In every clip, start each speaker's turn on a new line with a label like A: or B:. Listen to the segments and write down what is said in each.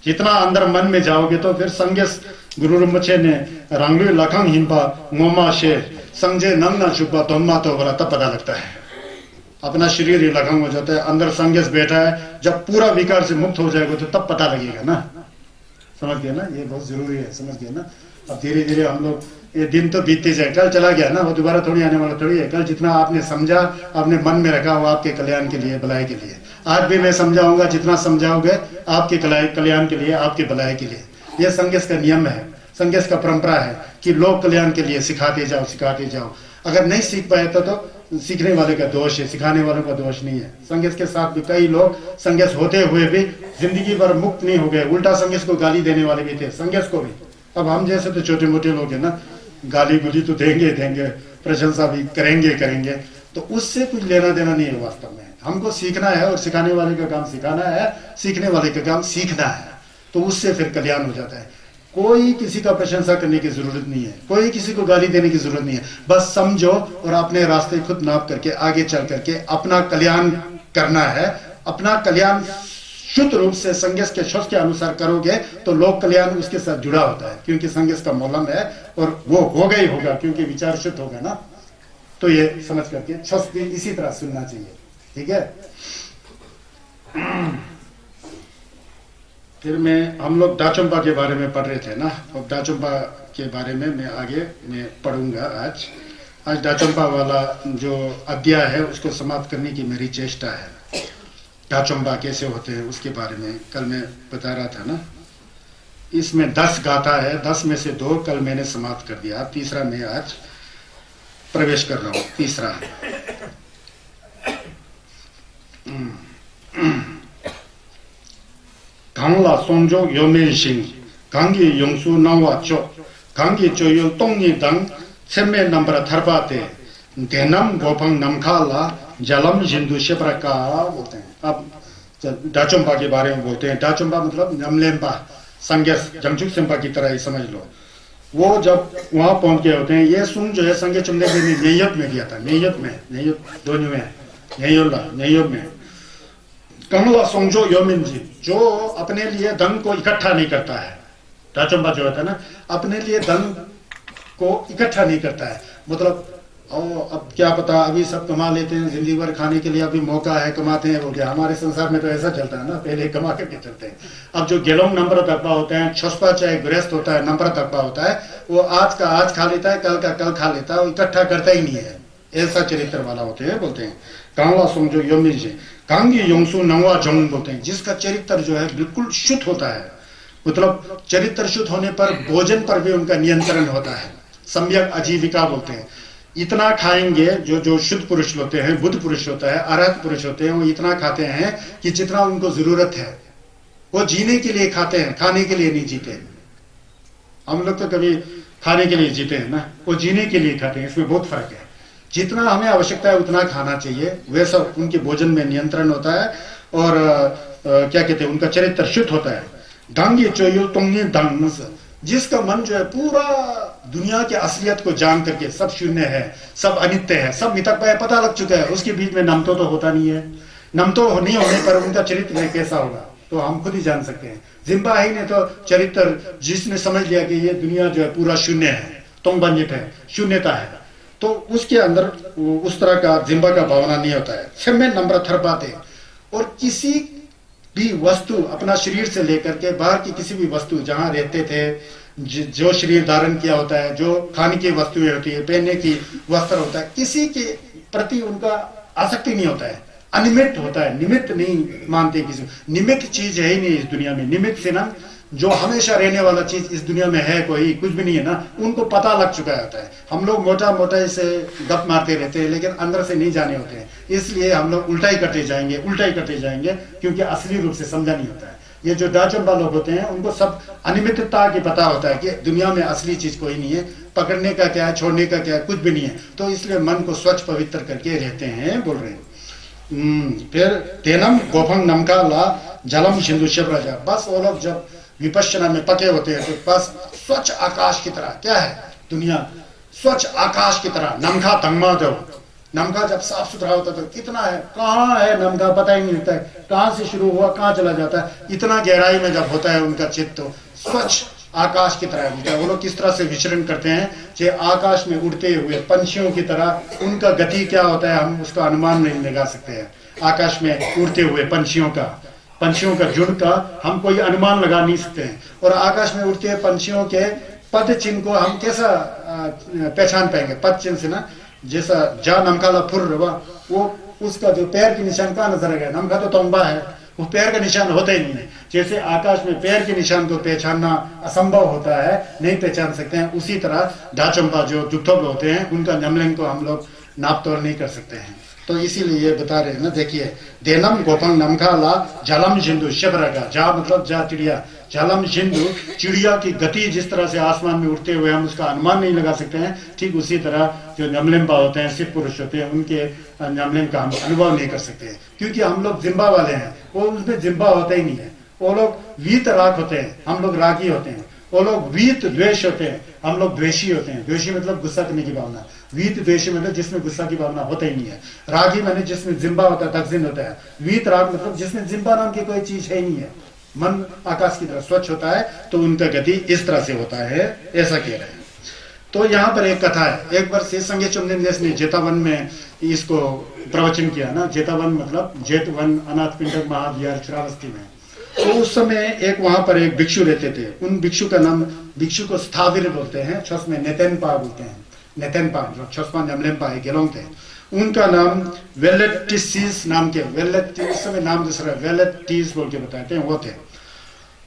A: जितना अंदर मन में जाओगे तो फिर संगेस गुरु rinpoche ने रंगलु लखंग हिंपा मोमा शे संजय नंग ना छुपा तोमा तो बोला, तब पता लगता है अपना शरीर ही लखंग हो जाता है। अंदर संगेस बैठा है, जब पूरा विकार से मुक्त हो जाएगा तो तब पता लगेगा ना। समझ गए ना, ये बहुत जरूरी है, समझ गए ना। अब धीरे धीरे हम लोग, ये दिन तो बीतते जाए, कल चला गया ना, वो दोबारा थोड़ी आने वाला थोड़ी है। कल जितना आपने समझा, आपने मन में रखा, वो आपके कल्याण के लिए, भलाई के लिए। आज भी मैं समझाऊंगा, जितना समझाओगे आपके कल्याण के लिए, आपके भलाई के लिए। यह संगेस का नियम है, संगेस का परंपरा है कि लोक कल्याण के लिए सिखाते जाओ, सिखाते जाओ। अगर नहीं सीख पाए तो सीखने वाले का दोष है, सिखाने वालों का दोष नहीं है। संगेस के साथ भी कई लोग संगेस होते हुए भी जिंदगी भर मुक्त नहीं हो गए, उल्टा संगेस को गाली देने वाले भी थे, संगेस को भी। अब हम जैसे तो छोटे मोटे लोग हैं ना, गाली गुली तो देंगे देंगे, प्रशंसा भी करेंगे करेंगे, तो उससे कुछ लेना देना नहीं है वास्तव में। हमको सीखना है, और सिखाने वाले का काम सिखाना है, सीखने वाले का काम सीखना है, तो उससे फिर कल्याण हो जाता है। कोई किसी का प्रशंसा करने की जरूरत नहीं है, कोई किसी को गाली देने की जरूरत नहीं है। बस समझो और अपने रास्ते खुद नाप करके आगे चल करके अपना कल्याण करना है। अपना कल्याण शुद्ध रूप से संगेस के शब्द के अनुसार करोगे तो लोक कल्याण उसके साथ जुड़ा होता है, क्योंकि संगेस का मौलम है, और वो होगा ही होगा, क्योंकि विचार शुद्ध होगा ना। तो ये समझ करके शब्द भी इसी तरह सुनना चाहिए, ठीक है। फिर हम लोग दाचंपा के बारे में पढ़ रहे थे ना, और दाचंपा के बारे में मैं आगे पढ़ूंगा आज दाचंपा वाला जो अध्याय है उसको समाप्त करने की मेरी चेष्टा है। दाचंपा कैसे होते हैं उसके बारे में कल मैं बता रहा था ना। इसमें 10 गाथा है, 10 में से 2 कल मैंने समाप्त कर दिया, तीसरा मैं आज प्रवेश कर रहा हूं। तीसरा 강라 송조 요면신 강기 용수 나와초 강기 조율 똥니당 셈메 넘버 थरपाते देनम गोपंग नमखाला जलम जिंदु शेप्रका बोलते हैं। अब दाचंपा के बारे में बोलते हैं। दाचंपा मतलब नमलेम्पा, संगेस जंगचुक सेम्पा की तरह ही समझ लो। वो जब वहां पहुंच गए होते हैं, ये सुन जो है संगे चुमले ने नेयत में दिया था, नेयत दोनों में नेयत में कमला सोंजो योमिन जी, जो अपने लिए धन को इकट्ठा नहीं करता है। दाचंपा जो होता है ना, अपने लिए धन को इकट्ठा नहीं करता है। मतलब अब क्या पता, अभी सब कमा लेते हैं, जिंदगी भर खाने के लिए अभी मौका है, कमाते हैं, वो क्या हमारे संसार में तो ऐसा चलता है ना, पहले कमा करके चलते हैं। अब जो गेलोंग नंबर तकबा होते हैं, छसपा चाहे गृहस्थ होता है, नंबर तकबा होता है, वो आज का आज खा लेता है, कल का कल खा लेता है, वो इकट्ठा करता ही नहीं है। ऐसा चरित्र वाला होते हैं, बोलते हैं कांगला सोंजो योमिन जी कांगी योंगसु नंगवा जोंग बोलते हैं, जिसका चरित्र जो है बिल्कुल शुद्ध होता है। मतलब चरित्र शुद्ध होने पर भोजन पर भी उनका नियंत्रण होता है, सम्यक आजीविका बोलते हैं। इतना खाएंगे, जो शुद्ध पुरुष होते हैं, बुद्ध पुरुष होता है, अरहत पुरुष होते हैं, वो इतना खाते हैं कि जितना उनको जरूरत है। वो जीने के लिए खाते हैं, खाने के लिए नहीं जीते। हम लोग तो कभी खाने के लिए जीते हैं ना, वो जीने के लिए खाते हैं, इसमें बहुत फर्क है। जितना हमें आवश्यकता है उतना खाना चाहिए, वैसा उनके भोजन में नियंत्रण होता है। और क्या कहते हैं, उनका चरित्र शुद्ध होता है। डांगी चोयु तोंगी डांग, जिसका मन जो है पूरा दुनिया के असलियत को जान करके, सब शून्य है, सब अनित्य है, सब मितक पता लग चुका है, उसके बीच में नमतो तो होता नहीं है। नमतो नहीं होने पर उनका चरित्र कैसा होगा तो हम खुद ही जान सकते हैं। जिम्बा ही ने तो चरित्र, जिसने समझ लिया कि ये दुनिया जो है पूरा शून्य है, तोंगबंजित है, शून्यता है, तो उसके अंदर उस तरह का जिम्बा का भावना नहीं होता है। छम्मे नंबर थरपाते, और किसी भी वस्तु अपना शरीर से लेकर के बाहर की किसी भी वस्तु जहां रहते थे, जो शरीर धारण किया होता है, जो खाने की वस्तुएं होती है, पहनने की वस्त्र होता है, किसी के प्रति उनका आसक्ति नहीं होता है, अनिमित्त होता है, निमित्त नहीं मानते किसी। निमित्त चीज है ही नहीं इस दुनिया में। निमित्त से ना जो हमेशा रहने वाला चीज इस दुनिया में है कोई कुछ भी नहीं है ना, उनको पता लग चुका होता है। हम लोग मोटा मोटा से गप मारते रहते हैं, लेकिन अंदर से नहीं जाने होते हैं, इसलिए हम लोग उल्टा ही करते जाएंगे, क्योंकि असली रूप से समझा नहीं होता है। ये जो दाचंपा लोग होते हैं, उनको सब अनिमितता की पता होता है कि दुनिया में असली चीज कोई नहीं है, पकड़ने का क्या है, छोड़ने का क्या है, कुछ भी नहीं है। तो इसलिए मन को स्वच्छ पवित्र करके रहते हैं, बोल रहे हैं। फिर तेनम गोफंग नमकाला जलम सिंधु शिवराजा, बस वो लोग जब विपश्यना में पके होते हैं तो बस स्वच्छ आकाश की तरह, क्या है दुनिया, स्वच्छ आकाश की तरह, नमखा तंगमा दो, नमका जब साफ सुथरा होता तो कितना है, कहाँ है नमका पता ही नहीं होता है, कहाँ से शुरू हुआ कहाँ चला जाता है। इतना गहराई में जब होता है उनका चित्त तो स्वच्छ आकाश की तरह होता है। वो लोग किस तरह से विचरण करते हैं, जो आकाश में उड़ते हुए पंछियों की तरह। उनका गति क्या होता है हम उसका अनुमान नहीं लगा सकते हैं। आकाश में उड़ते हुए पंछियों का झुंड का हम कोई अनुमान लगा नहीं सकते हैं। और आकाश में उड़ते हुए पंछियों के पद चिन्ह को हम कैसा पहचान पाएंगे। पद चिन्ह से ना, जैसा जा नमकाला फुर वो उसका जो पैर के निशान कहाँ नजर आएगा। नमका तो तंबा है, वो पैर का निशान होता ही नहीं है। जैसे आकाश में पैर के निशान को पहचानना असंभव होता है, नहीं पहचान सकते हैं, उसी तरह डाचंपा जो जुक्थोब होते हैं उनका नमलिंग को हम लोग नाप तोड़ नहीं कर सकते हैं। तो इसीलिए ये बता रहे हैं ना, देखिए देनम गोपंग नमखाला जलम जिंदु शबरगा। जा मतलब जा चिड़िया, जलम जिंदु चिड़िया की गति जिस तरह से आसमान में उड़ते हुए हम उसका अनुमान नहीं लगा सकते हैं, ठीक उसी तरह जो नमलिम्बा होते हैं, सिद्ध पुरुष होते हैं, उनके नमलिंग का हम अनुभव नहीं कर सकते हैं। क्योंकि हम लोग जिम्बा वाले हैं, वो उसमें जिम्बा होता ही नहीं है। वो लोग वीत राग होते हैं, हम लोग रागी होते हैं। वो लोग वीत द्वेष होते हैं, हम लोग द्वेषी होते हैं। द्वेषी मतलब गुस्सा करने की भावना, वीत द्वेषी मतलब जिसमें गुस्सा की भावना होता ही नहीं है। रागी माने जिसमें जिम्बा होता है, तकजिन होता है। वीत राग मतलब जिसमें जिम्बा नाम की कोई चीज है ही नहीं है। मन आकाश की तरह स्वच्छ होता है, तो उनका गति इस तरह से होता है, ऐसा कह रहे हैं। तो यहाँ पर एक कथा है। एक बार से संगे चुमनिंदेश ने जेतावन में इसको प्रवचन किया ना। जेतावन मतलब जेतवन अनाथ पिंडक महाविहार श्रावस्ती में। तो उस समय एक वहां पर एक भिक्षु रहते थे। उन भिक्षु का नाम, भिक्षु को स्थाविर बोलते हैं, छस में नेतेनपा बोलते हैं। नेतेनपा जो छसपा नमलेम्पा है गेलोंग थे। उनका नाम वेलेटिसिस नाम के, उस समय नाम दूसरा वेलेटिस बोल के बताते हैं, वो थे।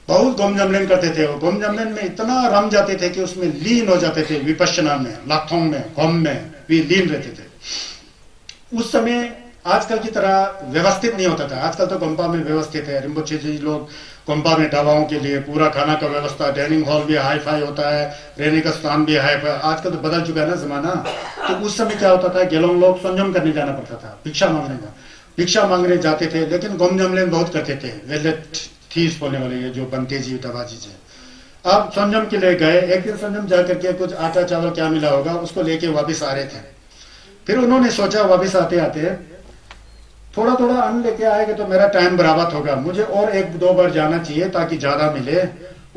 A: बहुत गोम जमलेन करते थे। वो गोम जमलेन में इतना रम जाते थे कि उसमें लीन हो जाते थे। विपश्यना में, लाथोंग में, गोम में भी लीन रहते थे। उस समय आजकल की तरह व्यवस्थित नहीं होता था। आजकल तो गोम्पा में व्यवस्थित है। रिम्पोचे जी लोग गोम्पा में ढाबाओं के लिए पूरा खाना का व्यवस्था, डाइनिंग हॉल भी हाई फाई होता है, रहने का स्थान भी हाई फाई। आजकल तो बदल चुका है ना जमाना। तो उस समय क्या होता था, गेलोंग लोग संयम करने जाना पड़ता था, भिक्षा मांगने का। भिक्षा मांगने जाते थे, लेकिन गोम जमलेन बहुत करते थे। वेलेट थीस बोलने वाले ये जो बनते जी दबाजी जी। अब संयम के लिए गए। एक दिन संयम जाकर के कुछ आटा चावल क्या मिला होगा उसको लेके वापिस आ रहे थे। फिर उन्होंने सोचा वापिस आते आते थोड़ा थोड़ा अन्न लेके आएंगे तो मेरा टाइम बराबर होगा, मुझे और एक दो बार जाना चाहिए ताकि ज्यादा मिले।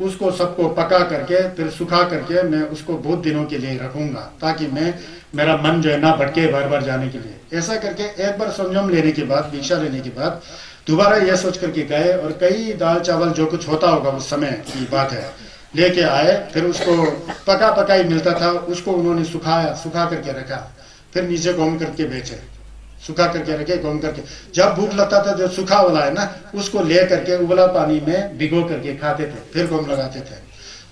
A: उसको सबको पका करके फिर सुखा करके मैं उसको बहुत दिनों के लिए रखूंगा, ताकि मेरा मन जो है ना भटके बार बार जाने के लिए। ऐसा करके एक बार संयम लेने के बाद, भिक्षा लेने के बाद दोबारा यह सोच करके गए और कई दाल चावल जो कुछ होता होगा उस समय की बात है लेके आए। फिर उसको पका पका ही मिलता था, उसको उन्होंने सुखा करके रखा। फिर नीचे घूम करके बेचे, सुखा करके रखे, घूम करके। जब भूख लगता था जो सूखा वाला है ना, उसको ले करके उबला पानी में भिगो करके खाते थे, फिर घूम लगाते थे।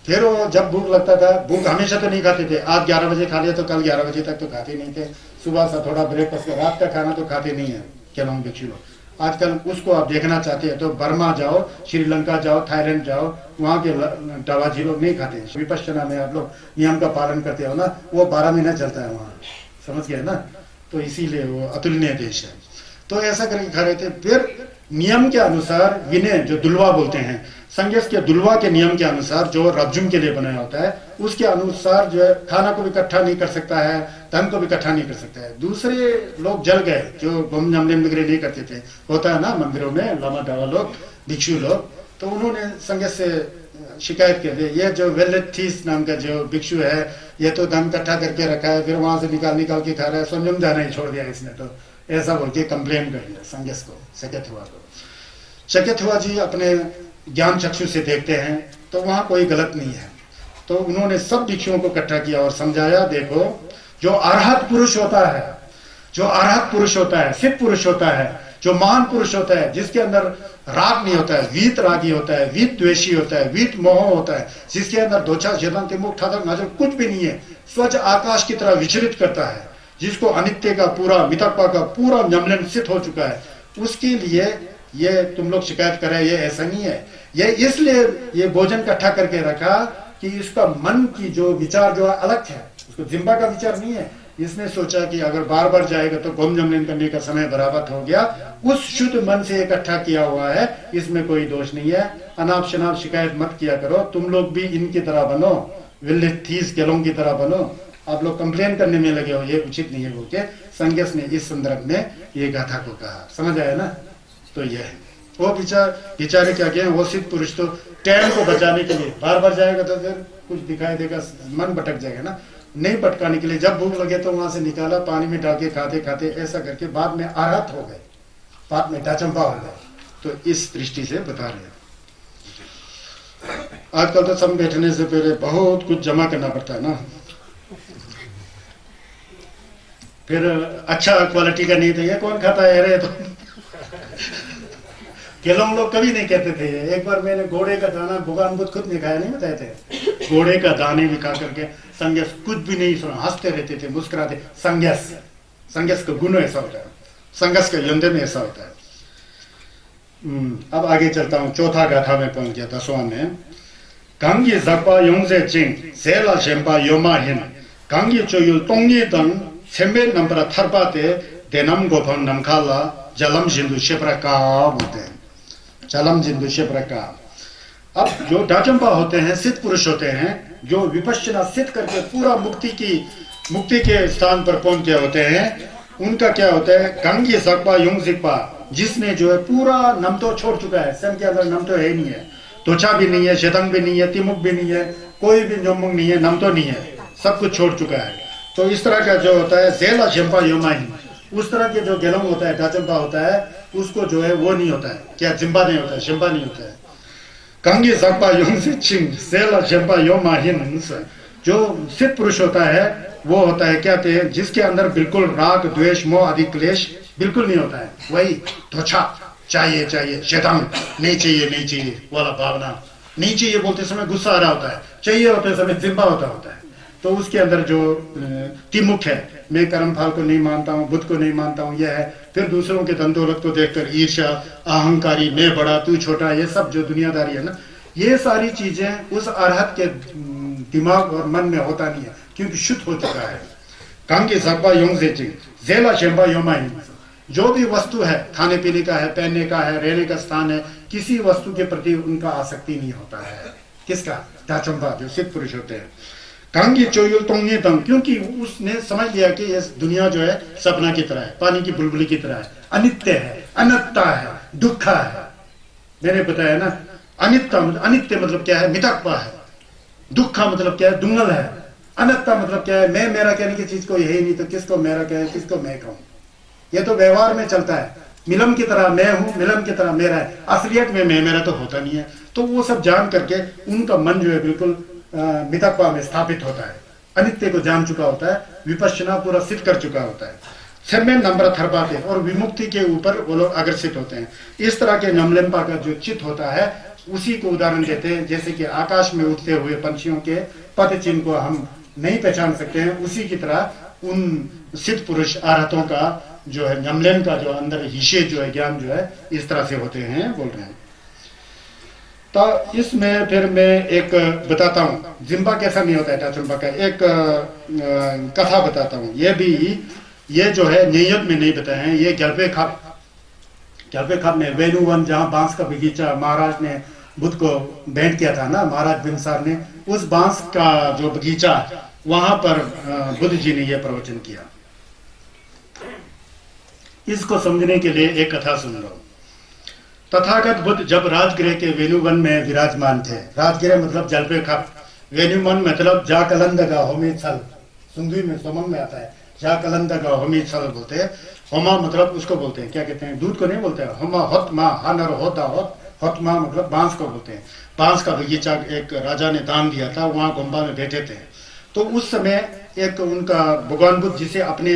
A: फिर वो जब भूख लगता था, भूख हमेशा तो नहीं खाते थे। आज 11 बजे खा लिया तो कल 11 बजे तक तो खाते नहीं थे। सुबह से थोड़ा ब्रेकफास्ट, रात का खाना तो खाते नहीं है केलोंग भिक्षु लोग। आजकल उसको आप देखना चाहते हैं तो बर्मा जाओ, श्रीलंका जाओ, थाईलैंड जाओ, वहां के दावाजी लोग नहीं खाते। विपश्यना में आप लोग नियम का पालन करते हो ना, वो 12 महीना चलता है वहां, समझ गए ना। तो इसीलिए वो अतुलनीय देश है। तो ऐसा करके खा रहे थे। फिर नियम के अनुसार विनय जो दुलवा बोलते हैं, संगेस के दुलवा के नियम के अनुसार जो रब्जुम के लिए बनाया होता है, उसके अनुसार जो है खाना को भी इकट्ठा नहीं कर सकता है, धन को भी इकट्ठा नहीं कर सकता है। दूसरे लोग जल गए जो गोम जमलेन वगैरह नहीं करते थे, होता है ना मंदिरों में लामा डावा लोग, भिक्षु लोग। तो उन्होंने संगेस से शिकायत कर दी, ये जो वेलेथीस नाम का जो भिक्षु है, ये तो धन इकट्ठा करके रखा है, फिर वहां से निकाल के खा रहा है, संयम जाना ही छोड़ दिया इसने। तो ऐसा बोल के कंप्लेन कर दिया संगेस को, शकेत हुआ को। शकेत हुआ जी अपने ज्ञान चक्षु से देखते हैं तो वहां कोई गलत नहीं है। तो उन्होंने सब भिक्षुओं को इकट्ठा किया और समझाया, देखो जो अरहत पुरुष होता है, जो अरहत पुरुष होता है, सिद्ध पुरुष होता है, जो महान पुरुष होता है, जिसके अंदर राग नहीं होता है, वीत रागी होता है, वीत द्वेषी होता है, वीत मोह होता है, जिसके अंदर दोछा जेतन तिमुख ठादक नजर कुछ भी नहीं है, स्वच्छ आकाश की तरह विचलित करता है, जिसको अनित्य का पूरा, मितक्पा का पूरा नमलन सिद्ध हो चुका है, उसके लिए ये तुम लोग शिकायत कर रहे हैं, ये ऐसा नहीं है। ये इसलिए ये भोजन इकट्ठा करके रखा कि इसका मन की जो विचार जो अलग है, उसको जिम्बा का विचार नहीं है। इसने सोचा कि अगर बार बार जाएगा तो गोम जमलेन करने का समय बराबर हो गया। उस शुद्ध मन से इकट्ठा किया हुआ है, इसमें कोई दोष नहीं है। अनाप शनाप शिकायत मत किया करो, तुम लोग भी इनकी तरह बनो, विलेथीस गेलोंग की तरह बनो। आप लोग कंप्लेन करने में लगे हो, ये उचित नहीं है बोल के संज्ञस ने इस संदर्भ में ये गाथा को कहा। समझ आया ना? तो यह है वो बेचारे क्या किए, वो सिद्ध पुरुष तो टाइम को बचाने के लिए बार बार जाएगा तो फिर कुछ दिखाई देगा, मन भटक जाएगा ना, नहीं भटकाने के लिए जब भूख लगे तो वहां से निकाला, पानी में डाल के खाते खाते ऐसा करके बाद में अरहत हो गए, बाद में डाचंपा हो गए। तो इस दृष्टि से बता रहे हैं। आजकल तो सब बैठने से पहले बहुत कुछ जमा करना पड़ता है ना, फिर अच्छा क्वालिटी का नहीं था, ये कौन खाता है रे? तो केलोंग लोग कभी नहीं कहते थे। एक बार मैंने घोड़े का दाना, भगवान बुद्ध खुद नहीं खाया, नहीं बताए थे, घोड़े का दाने भी खा करके संज्ञस कुछ भी नहीं सुना, हंसते रहते थे, मुस्कुराते। संज्ञस का गुण ऐसा होता है, संगस का यंत्र में ऐसा होता है। अब आगे चलता हूँ, चौथा गाथा में पहुंच गया, 10वां में। कांगी जपा योंगजे चिंग सेला शेम्पा योमा हिन कांगी चोयुल तोंगी तंग छेम्बे नंबर थरपाते देनम गोफंग नमखाला जलम जिंदु शिप्रका बोलते हैं, जलम जिंदु शिप्रका। अब जो डाचंपा होते हैं, सिद्ध पुरुष होते हैं, जो विपश्चना सिद्ध करके पूरा मुक्ति के स्थान पर पहुंच गए होते हैं, उनका क्या होता है, कांगी सकपा योंग जिकपा, जिसने जो है पूरा नम तो छोड़ चुका है, स्वयं के अंदर नम तो है ही नहीं है, त्वचा भी नहीं है, शेतंग भी नहीं है, तिमुक भी नहीं है, कोई भी जोमुंग नहीं है, नम तो नहीं है, सब कुछ छोड़ चुका है। तो इस तरह का जो होता है जेला शेम्पा योमाही, उस तरह के जो गेलोंग होता है, डाचंपा होता है, उसको जो है वो नहीं होता है, क्या जिम्बा नहीं होता है, शेम्पा नहीं होता है। कांगी सकपा योंग से चिंग सेला शेम्पा योमाहीन, जो सिद्ध पुरुष होता है वो होता है क्या थे, जिसके अंदर बिल्कुल राग द्वेष मोह आदि क्लेश बिल्कुल नहीं होता है, वही त्वचा चाहिए शेतांग नहीं चाहिए वाला भावना, नहीं चाहिए बोलते समय गुस्सा आ रहा होता है, चाहिए होते समय जिम्बा होता है। तो उसके अंदर जो तिमुख है, मैं कर्म फल को नहीं मानता हूँ, बुद्ध को नहीं मानता हूँ, यह है। फिर दूसरों के धन दौलत को देखकर ईर्ष्या, अहंकारी, मैं बड़ा तू छोटा, ये सब जो दुनियादारी है ना, ये सारी चीजें उस अरहत के दिमाग और मन में होता नहीं है, क्योंकि शुद्ध हो चुका है। कांगी सकपा योंग से चिंग जेला शेम्बा योमाही, जो भी वस्तु है, खाने पीने का है, पहनने का है, रहने का स्थान है, किसी वस्तु के प्रति उनका आसक्ति नहीं होता है। किसका? डाचंपा, जो सिद्ध पुरुष होते हैं। कांगी चोयुल तोंगे तंग, क्योंकि उसने समझ लिया कि ये दुनिया जो है सपना की तरह है, पानी की बुलबुली की तरह है, अनित्य है, अनत्ता है, दुखा है। मैंने बताया ना, अनित्य मतलब क्या है, मितकवा है, दुखा मतलब क्या है, दुंगल है, अनत्ता मतलब क्या है, मैं मेरा कहने की चीज को यही नहीं तो किसको मेरा कहे, किसको मैं कहूं। ये तो व्यवहार में चलता है, मिलम की तरह मैं हूं, मिलम की तरह मेरा है, असलियत में मैं मेरा तो होता नहीं है। तो वो सब जान करके उनका मन जो है बिल्कुल मितकवा में स्थापित होता है, अनित्य को जान चुका होता है, विपश्चना पूरा सिद्ध कर चुका होता है। छेम्बे नंबर थरपाते, और विमुक्ति के ऊपर वो लोग अग्रसित होते हैं। इस तरह के नमलेम्पा का जो चित्त होता है, उसी को उदाहरण देते हैं, जैसे कि आकाश में उड़ते हुए पंछियों के पद चिन्ह को हम नहीं पहचान सकते हैं, उसी की तरह उन सिद्ध पुरुष अरहतों का जो है नमलेन का जो अंदर हिस्से जो है ज्ञान जो है इस तरह से होते हैं, बोल रहे हैं। तो इसमें फिर मैं एक बताता हूँ, जिम्बा कैसा नहीं होता है डाचंपा का, एक कथा बताता हूँ। ये जो है नियत में नहीं बताए हैं, ये गल्पे खाप में वेणुवन, जहाँ बांस का बगीचा महाराज ने बुद्ध को भेंट किया था ना, महाराज बिंसार ने, उस बांस का जो बगीचा वहां पर बुद्ध जी ने यह प्रवचन किया। इसको समझने के लिए एक कथा सुन लो। तथागत बुद्ध जब राजगृह के वेणुवन में विराजमान थे, राजगृह मतलब जलपे खप, वेणुवन मतलब जाकलंदगा होमी छल, सुंदरी में सोमंग में आता है, जाकलंदगा होमी छल बोलते हैं। होमा मतलब उसको बोलते हैं, क्या कहते हैं, दूध को नहीं बोलते हैं, होमा होत मा हानर होता होत मा मतलब बांस को बोलते हैं। बांस का बगीचा एक राजा ने दान दिया था, वहां गुम्बा में बैठे थे। तो उस समय एक उनका भगवान बुद्ध जिसे अपने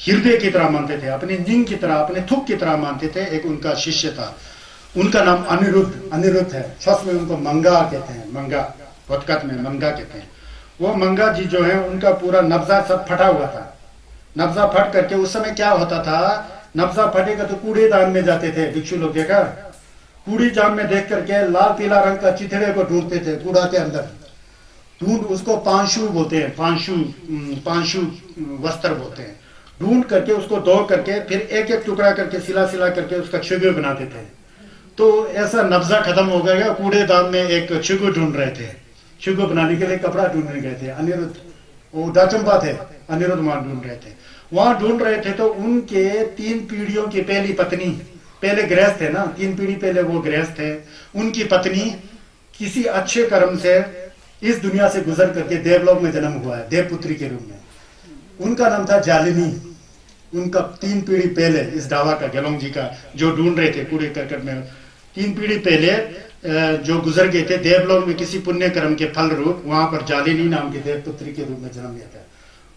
A: हृदय की तरह मानते थे, अपने जिंग की तरह, अपने थुक की तरह मानते थे, एक उनका शिष्य था, उनका नाम अनिरुद्ध है। छस में उनको मंगा कहते हैं, मंगा, वतकत में मंगा कहते हैं। वो मंगा जी जो है उनका पूरा नब्जा सब फटा हुआ था। नब्जा फट करके उस समय क्या होता था, नब्जा फटेगा तो कूड़ेदान में जाते थे भिक्षु लोग, देखा, कूड़ी जाम में देख करके लाल पीला रंग का चिथड़े को ढूंढते थे कूड़ा के अंदर, ढूंढ, उसको पांशु बोलते हैं, पांशु वस्त्र बोलते हैं। ढूंढ करके उसको दो करके फिर एक एक टुकड़ा करके सिला करके उसका छिगु बनाते थे। तो ऐसा नब्जा खत्म हो गया, कूड़ेदान में एक छिगु ढूंढ रहे थे, छिगु बनाने के लिए कपड़ा ढूंढने गए थे। अनिरुद्ध, वो डाचंपा थे, अनिरुद्ध मान ढूंढ रहे थे। वहां ढूंढ रहे थे तो उनके 3 पीढ़ियों की पहली पत्नी, पहले गृहस्थ थे ना, 3 पीढ़ी पहले वो गृहस्थ थे, उनकी पत्नी किसी अच्छे कर्म से इस दुनिया से गुजर करके देवलोक में जन्म हुआ है, देवपुत्री के रूप में। उनका नाम था जालिनी। उनका 3 पीढ़ी पहले इस डावा का, गेलोंग जी का जो ढूंढ रहे थे कूड़े करकट में, 3 पीढ़ी पहले जो गुजर गए थे देवलोक में किसी पुण्य कर्म के फल रूप, वहां पर जालिनी नाम के देवपुत्री के रूप में जन्म लिया था।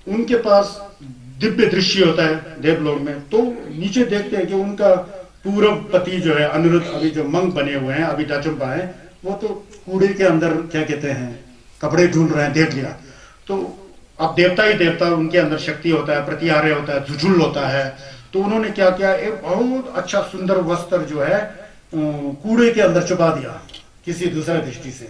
A: उनके पास दिव्य दृश्य होता है देवलोक में, तो नीचे देखते हैं कि उनका पूर्व पति जो है अनिरुद्ध, अभी जो मंग बने हुए हैं, अभी डाचुम्बा है, वो तो कूड़े के अंदर क्या कहते हैं कपड़े ढूंढ रहे हैं, देख लिया। तो अब देवता ही देवता, उनके अंदर शक्ति होता है, प्रतिहार्य होता है, झुझुल होता है। तो उन्होंने क्या किया, एक बहुत अच्छा सुंदर वस्त्र जो है कूड़े के अंदर छुपा दिया किसी दूसरे दृष्टि से।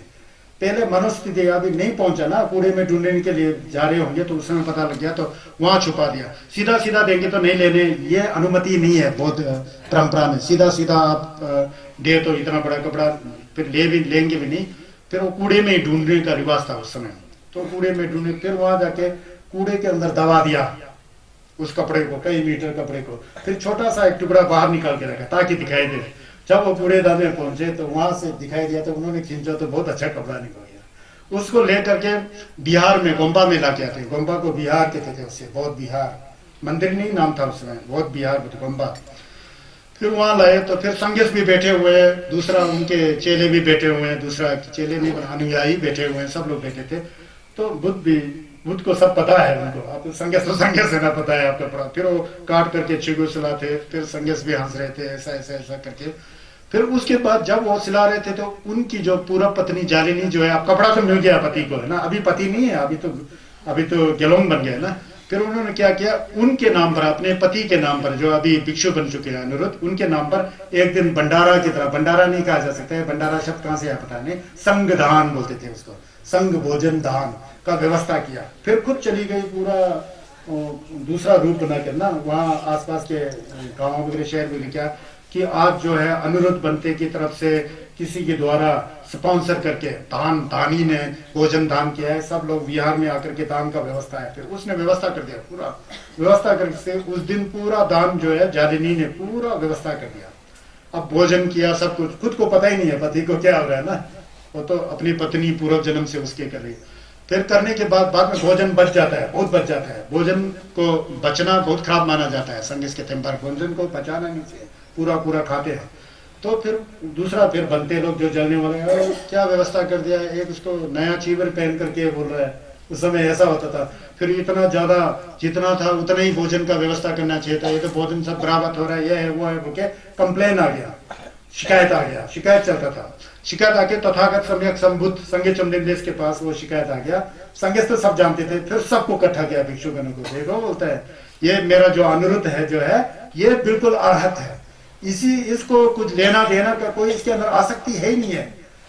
A: पहले मनस्थिति अभी नहीं पहुंचा ना, कूड़े में ढूंढने के लिए जा रहे होंगे तो उस समय पता लग गया, तो वहां छुपा दिया। सीधा सीधा देंगे तो नहीं लेने, ये अनुमति नहीं है बौद्ध परंपरा में। सीधा सीधा आप दे तो इतना बड़ा कपड़ा फिर लेंगे भी नहीं, फिर वो कूड़े में ही ढूंढने का रिवाज था उस समय। तो कूड़े में ढूंढने, फिर वहां जाके कूड़े के अंदर दबा दिया उस कपड़े को, कई मीटर कपड़े को, फिर छोटा सा एक टुकड़ा बाहर निकाल के रखा ताकि दिखाई दे। जब वो कूड़ेदान में पहुंचे तो वहां से दिखाई दिया, तो उन्होंने खींचा तो बहुत अच्छा कपड़ा निकल गया। उसको लेकर के बिहार में गोम्बा में लाके आते, गोम्बा को बिहार कहते थे उससे, बौद्ध बिहार, मंदिर नहीं नाम था उसमें, बौद्ध बिहार गोम्बा। फिर वहां लाए तो फिर संगेस भी बैठे हुए हैं, दूसरा उनके चेले भी बैठे हुए हैं, दूसरा चेले नहीं अनुयायी बैठे हुए हैं, सब लोग बैठे थे। तो बुद्ध को सब पता है उनको, आप संगेस तो संगेस है ना, पता है आपका पड़ा। फिर वो काट करके चिगु सिलाते, फिर संगेस भी हंस रहे थे, ऐसा ऐसा ऐसा करके। फिर उसके बाद जब वो सिला रहे थे तो उनकी जो पूरा पत्नी जालिनी जो है, अब कपड़ा तो मिल गया पति को है ना, अभी पति नहीं है, अभी तो गेलोंग बन गया है ना। फिर उन्होंने क्या किया, उनके नाम पर, अपने पति के नाम पर, जो अभी भिक्षु बन चुके हैं अनिरुद्ध, उनके नाम पर एक दिन भंडारा की तरह, भंडारा नहीं कहा जा सकता है, भंडारा शब्द कहां से है पता नहीं, संग दान बोलते थे उसको, संग भोजन दान का व्यवस्था किया। फिर खुद चली गई पूरा दूसरा रूप बनाकर ना, वहां आसपास के गाँव वगैरह शहर में क्या कि आज जो है अनिरुद्ध बनते की तरफ से किसी के द्वारा स्पॉन्सर करके दानी ने भोजन दान किया है, सब लोग बिहार में आकर के दान का व्यवस्था है। फिर उसने व्यवस्था कर दिया, पूरा व्यवस्था करके उस दिन पूरा दान जो है जालिनी ने पूरा व्यवस्था कर दिया। अब भोजन किया, सब कुछ, खुद को पता ही नहीं है पति को क्या हो रहा है ना, वो तो अपनी पत्नी पूर्व जन्म से उसके कर रही। फिर करने के बाद में भोजन बच जाता है, बहुत बच जाता है। भोजन को बचना बहुत खराब माना जाता है, संगीत के त्यौहार भोजन को बचाना नहीं चाहिए, पूरा खाते हैं। तो फिर दूसरा फिर बनते लोग जो जलने वाले, क्या व्यवस्था कर दिया है, एक उसको नया चीवर पहन करके बोल रहा है, उस समय ऐसा होता था। फिर इतना ज्यादा जितना था उतना ही भोजन का व्यवस्था करना चाहिए था, ये तो भोजन सब बराबर हो रहा है, ये है वो है, बोके कंप्लेन आ गया, शिकायत आ गया, शिकायत चलता था। शिकायत आके तथागत सम्यक संबुद्ध संगे चमदेश के पास वो शिकायत आ गया। संगे तो सब जानते थे, फिर सबको इकट्ठा किया भिक्षुगणों को, देखो बोलता है ये मेरा जो अनिरुद्ध है जो है ये बिल्कुल अरहत है, इसको कुछ लेना देना का कोई इसके अंदर आसक्ति है ही नहीं है।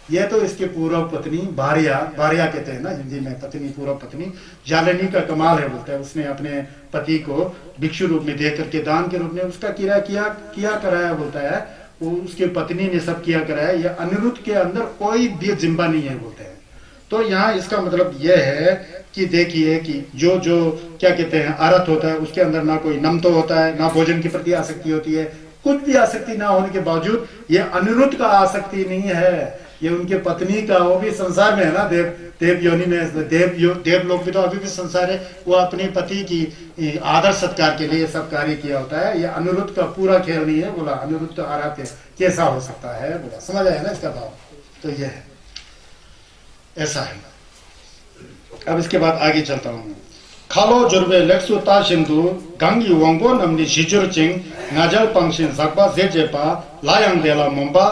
A: ये तो इसके पूर्व पत्नी भार्या कहते हैं ना हिंदी में, पत्नी पूर्व पत्नी जालिनी का कमाल है, बोलता है उसने अपने पति को भिक्षु रूप में दे करके दान के रूप में उसका किया कराया, बोलता है वो उसके पत्नी ने सब किया कराया, ये अनिरुद्ध के अंदर कोई भी जिम्मा नहीं है, बोलते हैं। तो यहाँ इसका मतलब यह है कि देखिए कि जो क्या कहते हैं अरहत होता है उसके अंदर ना कोई नम तो होता है, ना भोजन के प्रति आसक्ति होती है, कुछ भी आसक्ति ना होने के बावजूद ये अनिरुद्ध का आसक्ति नहीं है, ये उनके पत्नी का, वो भी संसार में है ना, देव योनि में, देव लोग भी तो अभी भी संसार है, वो अपने पति की आदर सत्कार के लिए सब कार्य किया होता है। ये अनिरुद्ध का पूरा खेल नहीं है, बोला अनिरुद्ध तो आराध्य कैसा हो सकता है, बोला समझ आया ना इसका भाव। तो ये है, ऐसा है। अब इसके बाद आगे चलता हूँ। खालो जुर्बे लेक्सु ता सिंधु गंगी वंगो नमनी शिजुर चिंग नाजल पंक्शिन सकबा जेजेपा लायंग देला मुंबा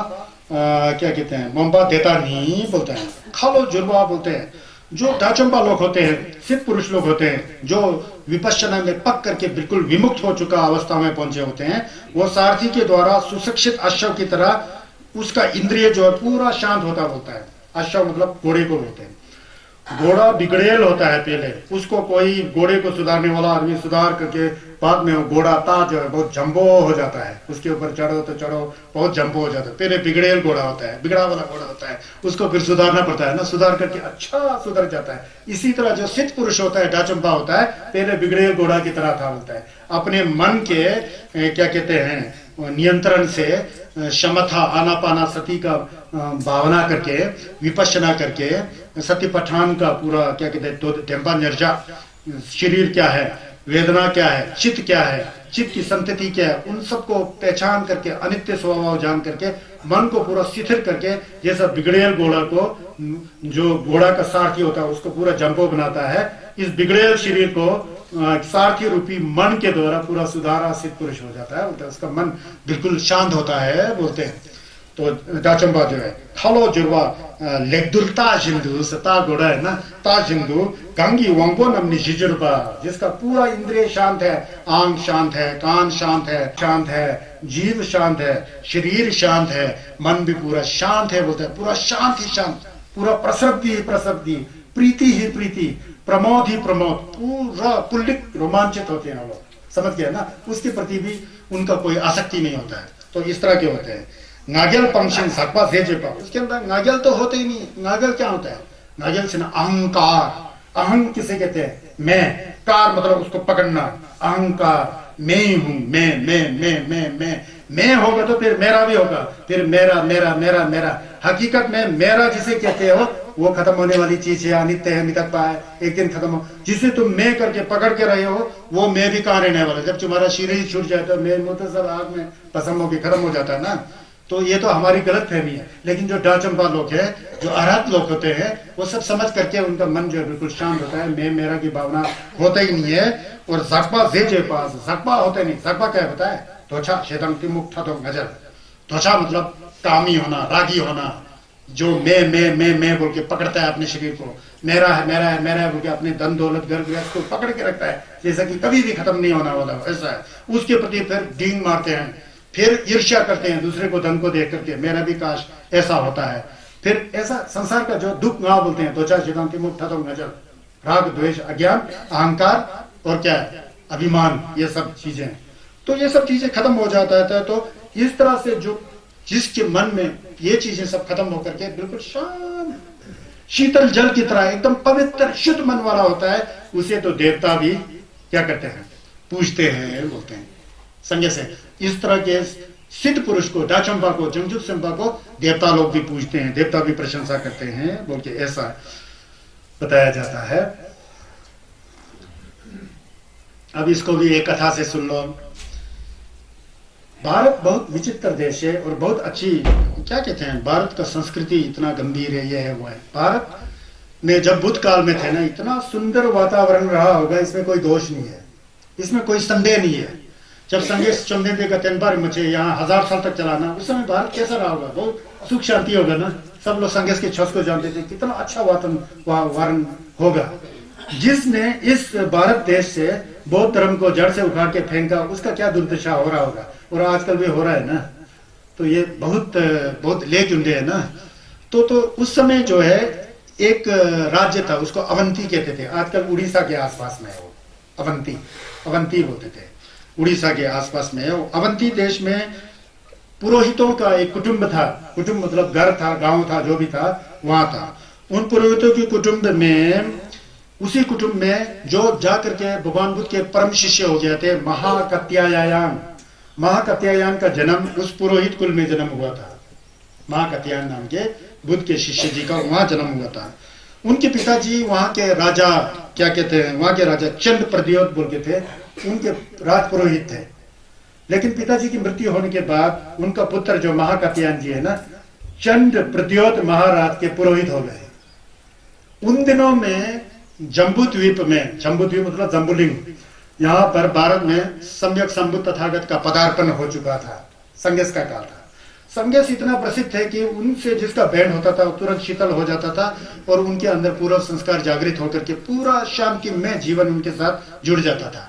A: क्या कहते हैं, मुंबा देता नहीं बोलते हैं, खालो जुर्बा बोलते हैं। जो डाचंबा लोग होते हैं, सिद्ध पुरुष लोग होते हैं, जो विपश्यना में पक करके बिल्कुल विमुक्त हो चुका अवस्था में पहुंचे होते हैं, वो सारथी के द्वारा सुशिक्षित अश्व की तरह उसका इंद्रिय जो है पूरा शांत होता बोलता है। अश्व मतलब घोड़े को बोलते हैं। घोड़ा बिगड़ेल होता है पहले, उसको कोई घोड़े को सुधारने वाला आदमी सुधार करके बाद में वो घोड़ा ताज जो है बहुत जंबो हो जाता है, उसके ऊपर चढ़ो तो चढ़ो बहुत जंबो हो जाता है। पहले बिगड़ेल घोड़ा होता है, बिगड़ा वाला घोड़ा होता है, उसको फिर सुधारना पड़ता है ना, सुधार करके अच्छा सुधर जाता है। इसी तरह जो सिद्ध पुरुष होता है डाचंपा होता है, पहले बिगड़ेल घोड़ा की तरह था बोलता है। अपने मन के क्या कहते हैं नियंत्रण से शमथा आनापाना सती का भावना करके विपश्यना करके सती पठान का पूरा क्या कहते हैं तो टेम्पा निर्जा, शरीर क्या है, वेदना क्या है, चित्त क्या है, चित्त की संतति क्या है, उन सबको पहचान करके अनित्य स्वभाव जान करके मन को पूरा शिथिल करके, जैसा बिगड़ेल घोड़ा को जो घोड़ा का सारथी होता है उसको पूरा जंबो बनाता है, इस बिगड़ेल शरीर को सारथी रूपी मन के द्वारा पूरा सुधारा सिद्ध पुरुष हो जाता है, उसका मन बिल्कुल शांत होता है बोलते हैं। तो डाचंबा जो है थालो जुर्वा लेगदुलता जिंदू सता घोड़ा है ना, ता जिंदू गंगी वांगो नमनी जिजुर्बा, जिसका पूरा इंद्रिय शांत है, आंग शांत है, कान शांत है, जीव शांत है, शरीर शांत है, मन भी पूरा शांत है बोलते हैं। पूरा शांत ही शांत, पूरा प्रसब्धि ही प्रसब्धि, प्रीति ही प्रीति, प्रमोद ही प्रमोद, पूरा पुल्लिक रोमांचित होते हैं लोग, समझ गए ना, उसके प्रति भी उनका कोई आसक्ति नहीं होता है। तो इस तरह के होते हैं। नागेल पंक्शन सकपा जेजेपा, उसके अंदर नागेल तो होते ही नहीं। नागेल क्या होता है? नागेल से ना अहंकार, अहं किसे कहते हैं? मैं, कार मतलब उसको पकड़ना, अहंकार, मैं हूं, मैं होगा तो फिर मेरा भी होगा, फिर मेरा मेरा मेरा मेरा। हकीकत में मेरा जिसे कहते हो वो खत्म होने वाली चीज है, अनित्य है, मितकता है, एक दिन खत्म हो। जिसे तुम मैं करके पकड़ के रहे हो वो मैं भी कहाँ रहने वाला। जब तुम्हारा शरीर ही छूट जाए तो मैं तो सब आग में भस्म होकर खत्म हो जाता है ना। तो ये तो हमारी गलत फहमी है। लेकिन जो डाचंपा लोग हैं, जो अरहत लोग होते हैं, वो सब समझ करके उनका मन जो है बिल्कुल शांत होता है, मैं मेरा की भावना होता ही नहीं है। और जकपा जे पास जकपा होते नहीं। जकपा क्या होता है? त्वचा शेतंग मुख ठो नजर। त्वचा मतलब कामी होना, रागी होना, जो मैं बोल के पकड़ता है अपने शरीर को, मेरा है मेरा है मेरा है बोल के अपने धन दौलत घर गृहस्थ को पकड़ के रखता है, जैसा कि कभी भी खत्म नहीं होने वाला, ऐसा है। उसके प्रति फिर डींग मारते हैं, फिर ईर्ष्या करते हैं दूसरे को धन को देख करके, मेरा भी काश ऐसा होता है। फिर ऐसा संसार का जो दुख ना बोलते हैं, त्वचा शिदांति मुख ठो नजर, राग द्वेष अज्ञान अहंकार और क्या है अभिमान, ये सब चीजें। तो ये सब चीजें खत्म हो जाता है। तो इस तरह से जो जिसके मन में ये चीजें सब खत्म होकर के बिल्कुल शांत शीतल जल की तरह एकदम पवित्र शुद्ध मन वाला होता है, उसे तो देवता भी क्या करते हैं? पूजते हैं बोलते हैं संजय से। इस तरह के सिद्ध पुरुष को, डाचंपा को, जंगजुत्संपा को देवता लोग भी पूजते हैं, देवता भी प्रशंसा करते हैं बोल के ऐसा बताया जाता है। अब इसको भी एक कथा से सुन लो। भारत बहुत विचित्र देश है और बहुत अच्छी, क्या कहते हैं, भारत का संस्कृति इतना गंभीर है, ये है वो है। भारत में जब बुद्ध काल में थे ना, इतना सुंदर वातावरण रहा होगा, इसमें कोई दोष नहीं है, इसमें कोई संदेह नहीं है। जब संगेश चंदेदे का तेनबार मचे यहाँ 1000 साल तक चलाना, उस समय भारत कैसा रहा होगा? बहुत सुख शांति होगा ना। सब लोग संगेश के छस को जानते थे, कितना अच्छा वातावरण होगा। जिसने इस भारत देश से बौद्ध धर्म को जड़ से उखाड़ के फेंका, उसका क्या दुर्दशा हो रहा होगा। और आजकल भी हो रहा है ना। तो ये बहुत ले चुंडे है ना। तो उस समय जो है एक राज्य था, उसको अवंती कहते थे। आजकल उड़ीसा के आसपास में है वो, अवंती बोलते थे, उड़ीसा के आसपास में है वो। अवंती देश में पुरोहितों का एक कुटुंब था, कुटुंब मतलब घर था, गांव था, जो भी था वहां था। उन पुरोहितों के कुटुंब में, उसी कुटुंब में जो जाकर के भगवान बुद्ध के परम शिष्य हो गए थे, महाकत्यायन का जन्म उस पुरोहित कुल में जन्म हुआ था। महाकत्यायन नाम के बुद्ध के शिष्य जी का वहां जन्म हुआ था। उनके पिताजी वहां के राजा, क्या कहते हैं, वहां के राजा चंद प्रद्योत बोल के थे, उनके राज पुरोहित थे। लेकिन पिताजी की मृत्यु होने के बाद उनका पुत्र जो महाकत्यायन जी है ना, चंद प्रद्योत महाराज के पुरोहित हो गए। उन दिनों में जम्बू द्वीप में, जम्बू द्वीप मतलब जम्बुलिंग, यहाँ पर भारत में सम्यक संबुद्ध तथागत का पदार्पण हो चुका था। संगेश का काल था। संगेश इतना प्रसिद्ध है कि उनसे जिसका भेंट होता था तुरंत शीतल हो जाता था और उनके अंदर पूरा संस्कार जागृत होकर के पूरा शांतिमय जीवन उनके साथ जुड़ जाता था।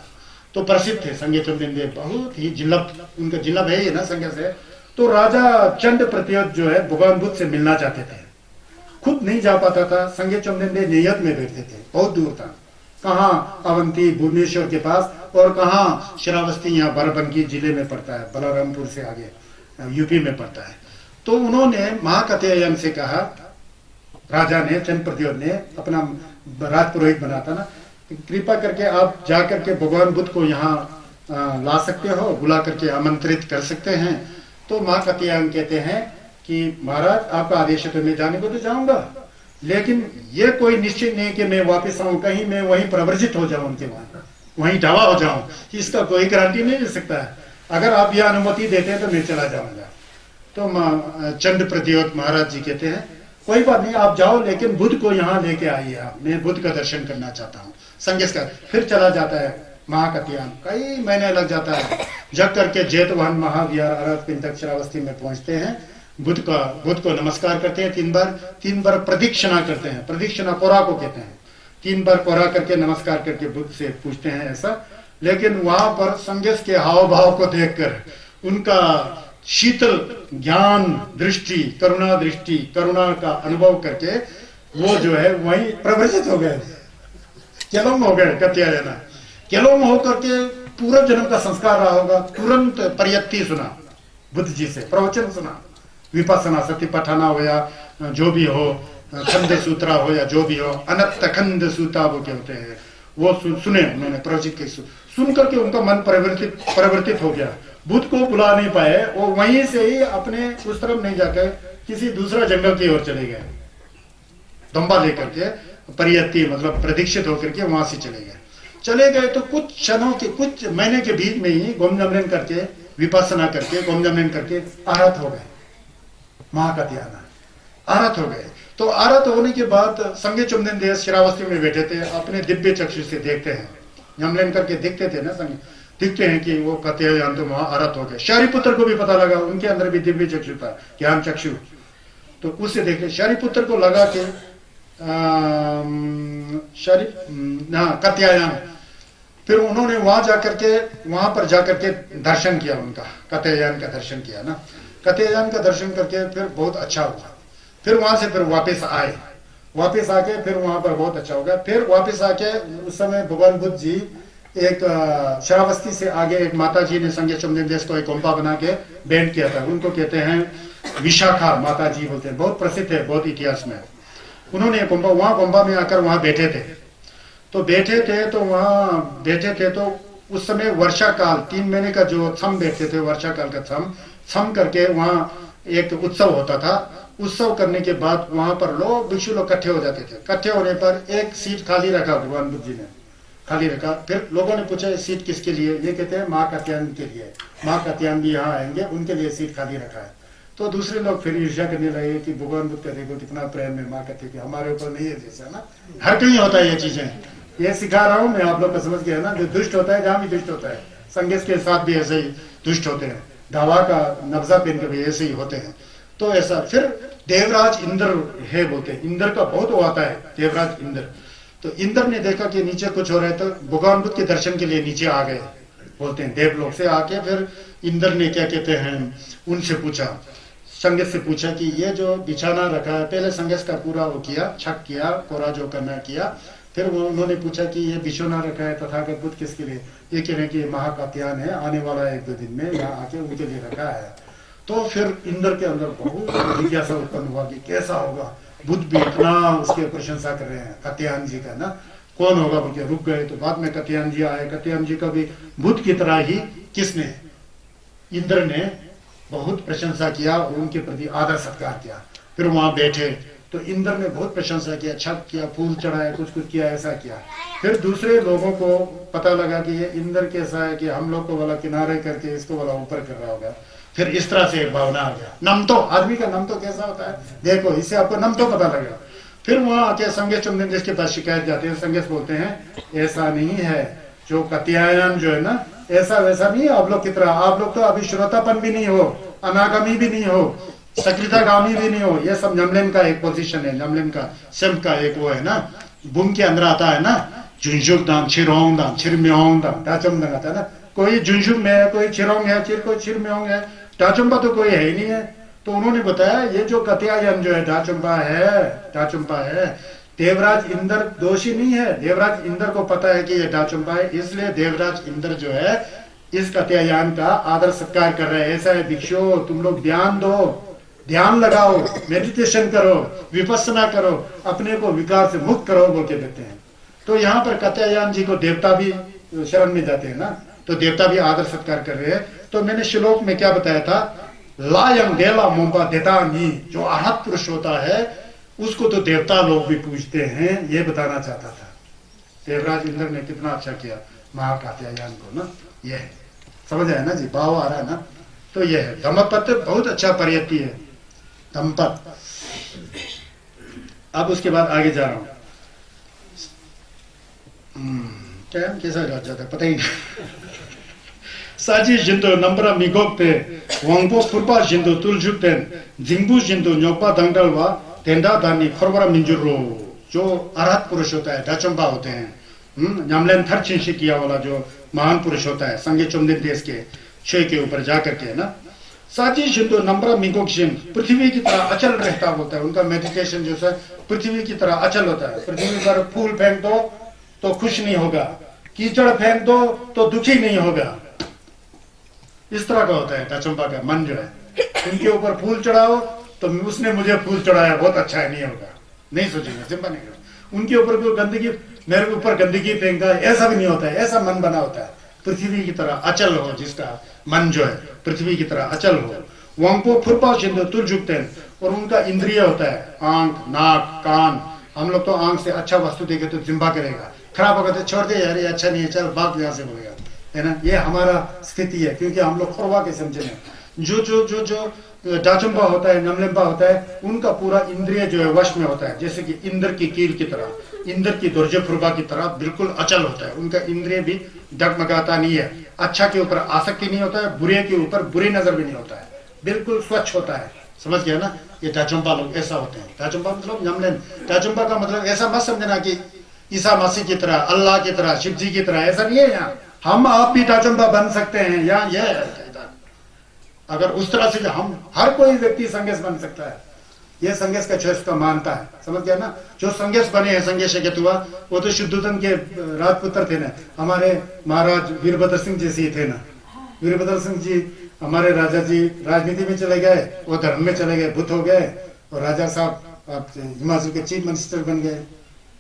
A: तो प्रसिद्ध थे संगे चंदेन, बहुत ही जिल्लभ, उनका जिल्लभ है ना संगेश है। तो राजा चंद प्रत्योत जो है भगवान बुद्ध से मिलना चाहते थे। खुद नहीं जा पाता था। संगे चुमनिंदे नियत में बैठते थे, बहुत दूर था, कहाँ अवंती भुवनेश्वर के पास, और कहाँ श्रावस्ती यहाँ बाराबंकी जिले में पड़ता है, बलरामपुर से आगे यूपी में पड़ता है। तो उन्होंने महाकत्यायन से कहा, राजा ने, चंद प्रद्योत ने, अपना राजपुरोहित बना था ना, कृपा करके आप जाकर के भगवान बुद्ध को यहाँ ला सकते हो, बुला करके आमंत्रित कर सकते हैं। तो महाकत्यायन कहते हैं कि महाराज आपका आदेश है तो मैं जाने को तो जाऊंगा, लेकिन ये कोई निश्चित नहीं कि मैं वापस आऊं, कहीं मैं वहीं प्रवर्जित हो जाऊं, उनके वहां वहीं ढावा हो जाऊं, इसका कोई गारंटी नहीं दे सकता है। अगर आप यह अनुमति देते हैं तो मैं चला जाऊंगा। तो चंद प्रद्योत महाराज जी कहते हैं कोई बात नहीं, आप जाओ, लेकिन बुद्ध को यहाँ लेके आइए आप, मैं बुद्ध का दर्शन करना चाहता हूँ। संगेश का फिर चला जाता है महाकत्यायन, कई महीने लग जाता है, जग करके जेतवन महाविहार अरहत पिंडक श्रावस्ती में पहुंचते हैं। बुद्ध को नमस्कार करते हैं, 3 बार प्रदक्षिणा करते हैं, प्रदक्षिणा कोरा को कहते हैं, 3 बार कोरा करके नमस्कार करके बुद्ध से पूछते हैं ऐसा। लेकिन वहां पर संगेश के हाव भाव को देखकर, उनका शीतल ज्ञान दृष्टि, करुणा का अनुभव करके वो जो है वहीं प्रवर्जित हो गए, केलोम हो गए। कत्यायन केलोम होकर के पूरा जन्म का संस्कार रहा होगा, तुरंत परियत्ति सुना बुद्ध जी से, प्रवचन सुना, विपස්සना सतिपठाना हो या जो भी हो, खंड सूत्रा हो या जो भी हो, अनंत खंड सूता वो क्या होते हैं, वो सुने उन्होंने, प्रवचित के सुन करके उनका मन परिवर्तित हो गया। बुद्ध को बुला नहीं पाए, वो वहीं से ही अपने उस तरफ नहीं जाकर किसी दूसरा जंगल की ओर चले गए, दम्बा लेकर के, परियत्ति मतलब प्रदीक्षित होकर के वहां से चले गए। तो कुछ क्षणों के, कुछ महीने के बीच में ही गोमजमन करके, विपස්සना करके, गोमजमन करके आरत हो गए, महाकत्यायन आरत हो गए। तो आरत होने के बाद संगे चुमनिंदे श्रावस्ती में बैठे थे, अपने दिव्य चक्षु से देखते हैं, यमलन करके देखते थे ना, संगे दिखते हैं कि वो कत्यायन तो वहां आरत हो गए। शारिपुत्र को भी पता लगा, उनके अंदर भी दिव्य चक्षु था, ज्ञान चक्षु, तो उससे देखते शारिपुत्र को लगा कि कत्यायन, फिर उन्होंने वहां पर जाकर के दर्शन किया, उनका कत्यायन का दर्शन किया ना, कत्यायन का दर्शन करके फिर बहुत अच्छा हुआ। फिर वहां से फिर वापस आके फिर वहां पर बहुत अच्छा हो गया। फिर वापस आके उस समय भगवान बुद्ध जी एक श्रावस्ती से आगे एक माता जी ने संगे चुमनिंदे को एक गोम्पा बना के बैंड किया था, उनको कहते हैं विशाखा माता जी बोलते हैं, बहुत प्रसिद्ध है बहुत इतिहास में। उन्होंने वहां गोम्पा में आकर वहां बैठे थे तो उस समय वर्षा काल, 3 महीने का जो थम बैठते थे, वर्षा काल का थम करके वहां एक उत्सव होता था। उत्सव करने के बाद वहां पर लोग भिक्षु लोग इकट्ठे हो जाते थे। इकट्ठे होने पर एक सीट खाली रखा, भगवान बुद्ध जी ने खाली रखा। फिर लोगों ने पूछा सीट किसके लिए, ये कहते हैं माँ कत्यायन के लिए, माँ कत्यायन भी यहाँ आएंगे, उनके लिए सीट खाली रखा है। तो दूसरे लोग फिर ईर्ष्या करने लगे कि भगवान बुद्ध का देखो कितना प्रेम है माँ कत्यायन के, हमारे ऊपर नहीं है जैसा ना, हर कहीं होता है ये चीजें। ये सिखा रहा हूँ मैं, आप लोग को समझ गया ना, जो दुष्ट होता है जहाँ भी दुष्ट होता है, संगेश के साथ भी ऐसे ही दुष्ट होते हैं, ढावा का नब्जा पहन के भी ऐसे ही होते हैं। तो ऐसा फिर देवराज इंद्र है बोलते हैं, इंद्र का बहुत वो आता है, देवराज इंद्र। तो इंद्र ने देखा कि नीचे कुछ हो रहा है, तो भगवान बुद्ध के दर्शन के लिए नीचे आ गए बोलते हैं, देवलोक से आके फिर इंद्र ने क्या कहते हैं उनसे पूछा, संगेश से पूछा कि ये जो बिछाना रखा है, पहले संगेश का पूरा वो किया, छक किया, कोरा जो करना किया। फिर वो उन्होंने पूछा कि ये बिछोना रखा है तथागत बुद्ध किसके लिए, ये कह रहे हैं कि महाकत्यायन है, आने वाला है 1-2 दिन में, यहाँ आके उनके लिए रखा है। तो फिर इंद्र के अंदर बहुत जिज्ञासा उत्पन्न हुआ कि कैसा होगा, बुद्ध भी इतना उसके प्रशंसा कर रहे हैं कत्यायन जी का ना, कौन होगा बोल के रुक गए। तो बाद में कत्यायन जी आए, कत्यायन जी का भी बुद्ध की तरह ही किसने, इंद्र ने बहुत प्रशंसा किया और उनके प्रति आदर सत्कार किया। फिर वहां बैठे तो इंद्र ने बहुत प्रशंसा किया, छक किया, फूल चढ़ाया, कुछ किया, ऐसा किया। फिर दूसरे लोगों को पता लगा कि ये इंद्र कैसा है कि हम लोग को वाला किनारे करके इसको वाला ऊपर कर रहा होगा। फिर इस तरह से एक भावना आ गया, नम तो आदमी का नम तो कैसा होता है देखो, इससे आपको नम तो पता लगेगा। फिर वहां आके संगेश चुमनिंदे के पास शिकायत जाते हैं, संगेश बोलते हैं ऐसा नहीं है, जो कत्यायन जो है ना ऐसा वैसा नहीं है आप लोग की तरह, आप लोग तो अभी श्रोतापन भी नहीं हो, अनागामी भी नहीं हो, सक्रियतागामी भी नहीं हो, ये सब यमलेन का एक पोजीशन है, यमलेन का सिम्प का एक वो है ना, बुम के अंदर आता है ना, जुनजुक दाम छिरोंग दाम छिरम्योंग दाम टाचम दाम आता है ना, कोई जुनजुक में है, कोई छिरोंग है, कोई छिरम्योंग है, टाचम्बा तो कोई है ही नहीं है। तो उन्होंने बताया ये जो कात्यायन जो है डाचुंपा है, देवराज इंद्र दोषी नहीं है। देवराज इंद्र को पता है कि ये डाचुंपा है, इसलिए देवराज इंद्र जो है इस कात्यायन का आदर सत्कार कर रहे हैं। ऐसा है भिक्षु, तुम लोग ध्यान दो, ध्यान लगाओ, मेडिटेशन करो, विपස්සना करो, अपने को विकार से मुक्त करो बोल के देते हैं। तो यहाँ पर कात्यायन जी को देवता भी शरण में जाते हैं ना, तो देवता भी आदर सत्कार कर रहे हैं। तो मैंने श्लोक में क्या बताया था, लायंग देला मोम्पा देता नी, जो अरहत पुरुष होता है उसको तो देवता लोग भी पूछते हैं, ये बताना चाहता था। देवराज इंद्र ने कितना अच्छा किया महाकात्यायन को ना, ये है, समझ आया ना जी, भाव आ रहा है ना। तो ये है धम्मपद, बहुत अच्छा परियति है धम्मपद। अब उसके बाद आगे जा रहा हूं, टाइम कैसा जाता है पता ही नहीं। साजी जिंदो नंबरा मिगोकते वांगबो फुरपा जिंदो तुलजुकतेन जिंगबू जिंदो न्योपा दंगडलवा तेंदा दानी खरबरा मिंजुरो, जो अरहत पुरुष होता है, डाचुंपा होते हैं, न्यामलेन थर्चिन शिकिया वाला जो महान पुरुष होता है, संगे चुमदिन देश के छे के ऊपर जाकर के ना, साजी जिंदो नंबरा मिगोकशिन, पृथ्वी की तरह अचल रहता होता है। उनका मेडिटेशन जो है पृथ्वी की तरह अचल होता है। पृथ्वी पर फूल फेंक दो तो खुश नहीं होगा, कीचड़ फेंक दो तो दुखी नहीं होगा, इस तरह का होता है डाचुंपा का मन जो है। उनके ऊपर फूल चढ़ाओ तो उसने मुझे फूल चढ़ाया, बहुत अच्छा है, नहीं होगा, नहीं सोचेंगे, चिंता नहीं करेंगे। उनके ऊपर कोई गंदगी, मेरे ऊपर गंदगी फेंका, ऐसा भी नहीं होता है, ऐसा मन बना होता है। पृथ्वी की तरह अचल हो, जिसका मन जो है पृथ्वी की तरह अचल हो। वंको फुरपा सिंधु तुल झुकते हैं, और उनका इंद्रिय होता है आंख, नाक, कान। हम लोग तो आंख से अच्छा वस्तु देखे तो जिम्बा करेगा, खराब होगा तो छोड़ दे यार ये अच्छा नहीं है, चल भाग यहाँ से बोलेगा, है ना। ये हमारा स्थिति है, क्योंकि हम लोग खुरवा के समझे नहीं। जो जो जो जो डाचुंपा होता है, नमलिम्पा होता है, उनका पूरा इंद्रिय जो है वश में होता है, जैसे कि इंद्र की कील की तरह, इंद्र की दुर्जय फुरबा की तरह बिल्कुल अचल होता है। उनका इंद्रिय भी डगमगाता नहीं है, अच्छा के ऊपर आसक्ति नहीं होता है, बुरे के ऊपर बुरी नजर भी नहीं होता है, बिल्कुल स्वच्छ होता है। समझ गया ना, ये डाचुंपा लोग ऐसा होते हैं। डाचुंपा मतलब नमलिन, डाचुंपा का मतलब ऐसा मत समझना कि ईसा मसीह की तरह, अल्लाह की तरह, शिव जी की तरह, ऐसा नहीं है। यहाँ हम आप भी डाचुंपा बन सकते हैं, यहाँ यह अगर उस तरह से हम हर कोई व्यक्ति संगेश बन सकता है, यह संगेश का चॉइस का मानता है। समझ गया ना, जो संगेश बने हैं संगेश केतुआ, वो तो शुद्धोधन के राजपुत्र थे ना, हमारे महाराज वीरभद्र सिंह जैसे ही थे ना। वीरभद्र सिंह जी हमारे राजा जी राजनीति में चले गए, वो धर्म में चले गए, बुद्ध हो गए, और राजा साहब हिमाचल के चीफ मिनिस्टर बन गए,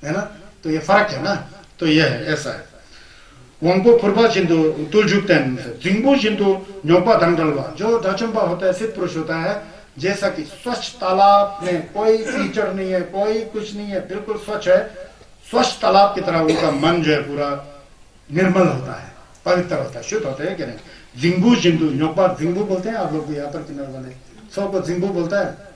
A: है ना। तो ये फर्क है ना, तो यह है, ऐसा है। वंको फुरबा चिंतु तुलजुक्तन जिंगबू चिंतु न्योपा दंगलवा, जो डाचुंपा होता है, सिद्ध पुरुष होता है, जैसा कि स्वच्छ तालाब में कोई कीचड़ नहीं है, कोई कुछ नहीं है, बिल्कुल स्वच्छ है, स्वच्छ तालाब की तरह उनका मन जो है पूरा निर्मल होता है, पवित्र होता है, शुद्ध होता है कि नहीं। जिंगबू चिंतु न्योपा, जिंगबू बोलते हैं आप लोग यहाँ पर किन्नर वाले, सबको जिंगबू बोलता है,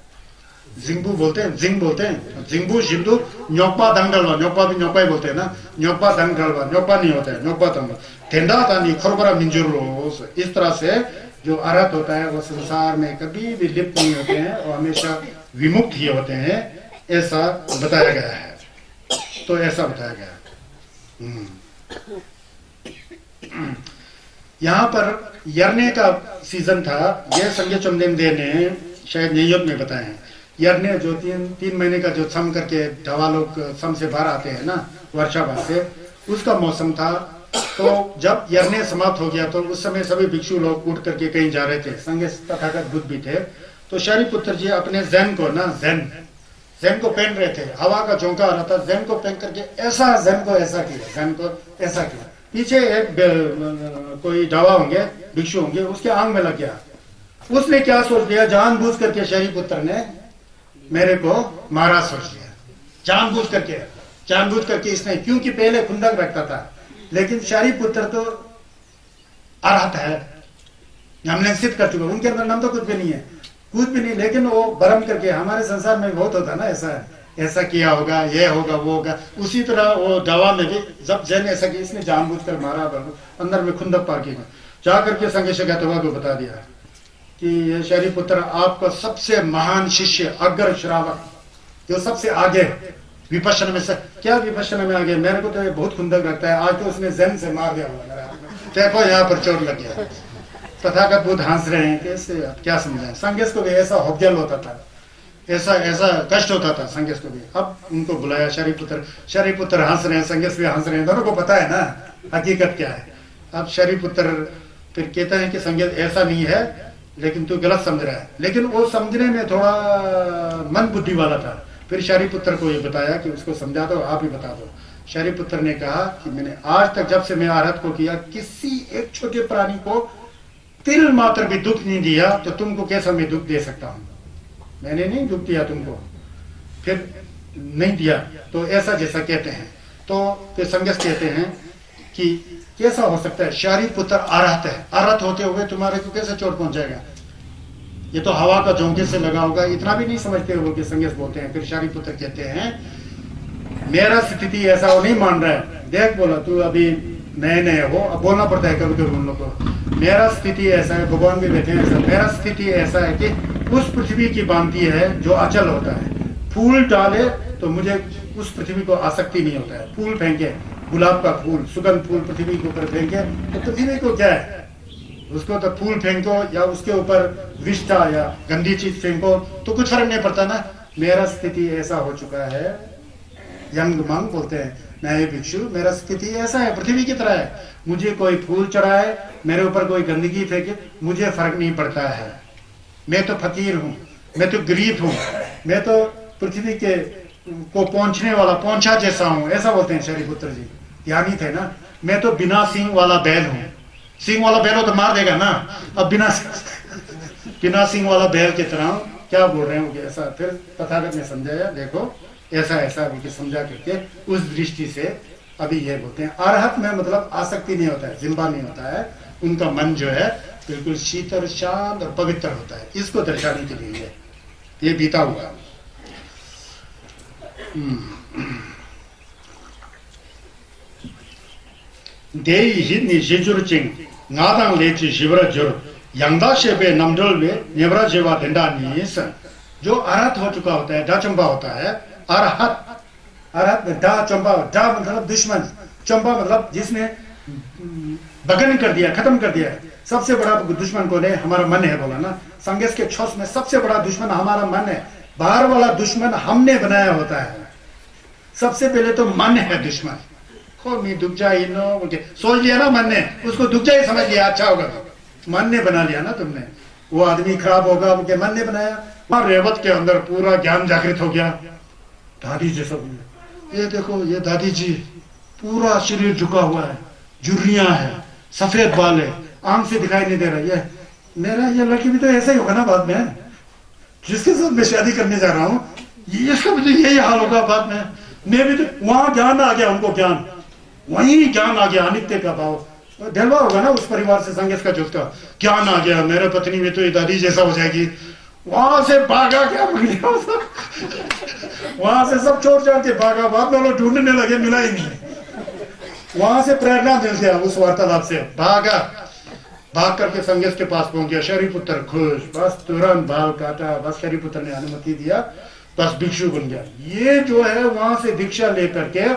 A: जिंगबू बोलते हैं, जिंग बोलते हैं, जिंगबू जिंदू न्योपा दंगलवा, न्योपा भी न्योपा ही बोलते हैं ना, न्योपा दंगलवा, न्योपा नहीं होता है, न्योपा दंगल तेंदा तानी खरबरा मिंजुरोस। इस तरह से जो अरहत होता है वो संसार में कभी भी लिप्त नहीं होते हैं और हमेशा विमुक्त ही होते हैं, ऐसा बताया गया है। तो ऐसा बताया गया। यहाँ पर यरने का सीजन था, यह संगे चुमदिन दे ने शायद न्यूयॉर्क में बताए हैं। यरने जो तीन महीने का जो सम करके ढवा लोग सम से बाहर आते हैं ना, वर्षावास से, उसका मौसम था। तो जब यरने समाप्त हो गया तो उस समय सभी भिक्षु लोग उठ करके कहीं जा रहे थे, संगे तथागत बुद्ध भी थे। तो शरीपुत्र जी अपने जैन को ना, जैन को पहन रहे थे, हवा का झोंका आ रहा था, जैन को पहन करके ऐसा जैन को ऐसा किया, जैन को ऐसा किया। पीछे एक कोई ढवा होंगे, भिक्षु होंगे, उसके आंग में लग गया। उसने क्या सोच लिया, जानबूझ करके शरीपुत्र ने मेरे को मारा सोच लिया, जानबूझ करके इसने, क्योंकि पहले खुंदक रखता था, लेकिन शरीपुत्र तो अरहत है, हमने सिद्ध कर चुका, उनके अंदर नाम तो कुछ भी नहीं है, कुछ भी नहीं, लेकिन वो भरम करके, हमारे संसार में बहुत होता ना ऐसा, ऐसा किया होगा, ये होगा, वो होगा। उसी तरह वो दवा में भी जब जैन ऐसा कि इसने जानबूझकर मारा, अंदर में खुंदक पार किया, जा करके संगे शगतवा को बता दिया कि ये शरीपुत्र आपका सबसे महान शिष्य, अग्र श्रावक, जो सबसे आगे विपश्यना में से, क्या विपश्यना में आगे, मेरे को तो ये बहुत खुंदक लगता है, आज तो उसने जैन से मार दिया होगा, देखो यहाँ पर चोट लग गया। तथागत बुद्ध हंस रहे हैं, कैसे आप क्या समझाएं। संगेस को भी ऐसा हौगल होता था, ऐसा ऐसा कष्ट होता था संगेस को भी। अब उनको बुलाया शरीपुत्र हंस रहे हैं, संगेस भी हंस रहे हैं, दोनों को पता है ना हकीकत क्या है। अब शरीपुत्र फिर कहता है कि संगेस ऐसा नहीं है, लेकिन तू गलत समझ रहा है। लेकिन वो समझने में थोड़ा मन बुद्धि वाला था। फिर शरीपुत्र को ये बताया कि उसको समझा दो, आप ही बता दो। शरीपुत्र ने कहा कि मैंने आज तक जब से मैं आराध को किया, किसी एक छोटे प्राणी को तिल मात्र भी दुख नहीं दिया, तो तुमको कैसा मैं दुख दे सकता हूं। मैंने नहीं दुख दिया तुमको, फिर नहीं दिया तो ऐसा जैसा कहते हैं। तो फिर संगस कहते हैं कि कैसा हो सकता है, शरीपुत्र आराध है, आराध होते हुए तुम्हारे को कैसे चोट पहुंचाएगा, ये तो हवा का झोंके से लगा होगा। इतना भी नहीं समझते वो कि संगस बोलते हैं। फिर शरीपुत्र कहते हैं मेरा स्थिति ऐसा वो नहीं मान रहा है। देख बोला तू अभी नए नए हो, अब बोलना पड़ता है कभी कभी उन लोग को। मेरा स्थिति ऐसा है, भगवान भी बैठे हैं, मेरा स्थिति ऐसा है कि उस पृथ्वी की भांति है जो अचल होता है। फूल डाले तो मुझे उस पृथ्वी को आसक्ति नहीं होता है। फूल फेंके, गुलाब का फूल, सुगंध फूल पृथ्वी के ऊपर फेंके तो पृथ्वी को क्या है, उसको तो फूल फेंको या उसके ऊपर विष्ठा या गंदी चीज फेंको तो कुछ फर्क नहीं पड़ता ना। मेरा स्थिति ऐसा हो चुका है, यंग मंग बोलते हैं नए भिक्षु, मेरा स्थिति ऐसा है, पृथ्वी की तरह है। मुझे कोई फूल चढ़ाए, मेरे ऊपर कोई गंदगी फेंके, मुझे फर्क नहीं पड़ता है। मैं तो फकीर हूँ, मैं तो गरीब हूँ, मैं तो पृथ्वी के को पहुंचने वाला पहुंचा जैसा हूँ, ऐसा बोलते हैं शरीपुत्र जी। ज्ञानी थे ना। मैं तो बिना सींग वाला बैल हूँ। सींग वाला बैल हो तो मार देगा ना, अब बिना सींग वाला बैल की तरह क्या बोल रहे हैं ऐसा। फिर तथागत ने समझाया, देखो ऐसा ऐसा समझा करके उस दृष्टि से अभी ये बोलते हैं अरहत में मतलब आसक्ति नहीं होता है, जिम्बा नहीं होता है। उनका मन जो है बिल्कुल शीतल, शांत और पवित्र होता है। इसको दर्शाने के लिए ये बीता हुआ। देई निजुरचिंग नादांग लेची शिवरजुर यंगदा शेबे नमडोलवे नेवरा जेवा दंडा नीसन। जो अरहत हो चुका होता है, डा चंबा होता है। अरहत में डा चंबा, डा मतलब दुश्मन, चंबा मतलब जिसने भगन कर दिया, खत्म कर दिया है। सबसे बड़ा दुश्मन कौन है, हमारा मन है बोला ना। संगेश के छोस में सबसे बड़ा दुश्मन हमारा मन है। बाहर वाला दुश्मन हमने बनाया होता है। सबसे पहले तो मन है दुश्मन। दुख जाए सोच लिया ना मन ने, उसको दुख जाए समझ लिया, अच्छा होगा तो मन ने बना लिया ना तुमने। वो आदमी खराब होगा वो मन ने बनाया। वहां रेवत के अंदर पूरा ज्ञान जागृत हो गया। दादी जी सब ये देखो, ये दादी जी पूरा शरीर झुका हुआ है, झुर्रियां है, सफेद बाल है, आंख से दिखाई नहीं दे रहा। ये मेरा ये लड़की भी तो ऐसा ही होगा ना बाद में, जिसके साथ मैं शादी करने जा रहा हूँ, इसका भी तो यही हाल होगा बाद में। मैं भी तो वहां ज्ञान आ गया, उनको ज्ञान, वही ज्ञान आ गया, अनित्य का भाव दिलवा होगा ना उस परिवार से। संगीत का जो उसका ज्ञान आ गया, मेरे पत्नी में तो ये दादी जैसा हो जाएगी। वहां से भागा क्या वहां से सब छोड़ छोड़ के भागा, बाद में लोग ढूंढने लगे, मिला ही नहीं। वहां से प्रेरणा मिल गया उस वार्तालाप से, भागा, भाग करके संगेश के पास पहुंच गया। शरीपुत्र खुश, बस तुरंत बाल काटा, बस शरीपुत्र ने अनुमति दिया, बस भिक्षु बन गया। ये जो है वहां से दीक्षा लेकर के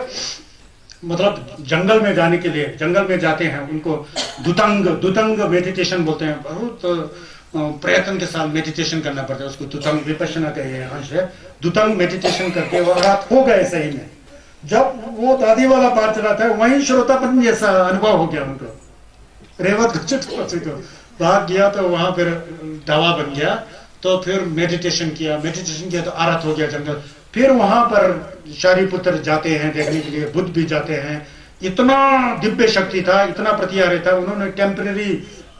A: मतलब जंगल में जाने के लिए, जंगल में जाते हैं, उनको दुतंग मेडिटेशन बोलते हैं। बहुत प्रयत्न के साथ मेडिटेशन करना पड़ता है उसको, दुतंग विपश्यना का ये अंश है। दुतंग मेडिटेशन करके वो रात हो गए सही में। जब वो दादी वाला बात चला था, वहीं श्रोतापन जैसा अनुभव हो गया उनको। रेवत भाग गया तो वहां फिर दवा बन गया। तो फिर मेडिटेशन किया तो आरत हो गया जंगल। फिर वहां पर शरीपुत्र जाते हैं देखने के लिए, बुद्ध भी जाते हैं। इतना दिव्य शक्ति था, इतना प्रतिहार्य था। उन्होंने टेम्परेरी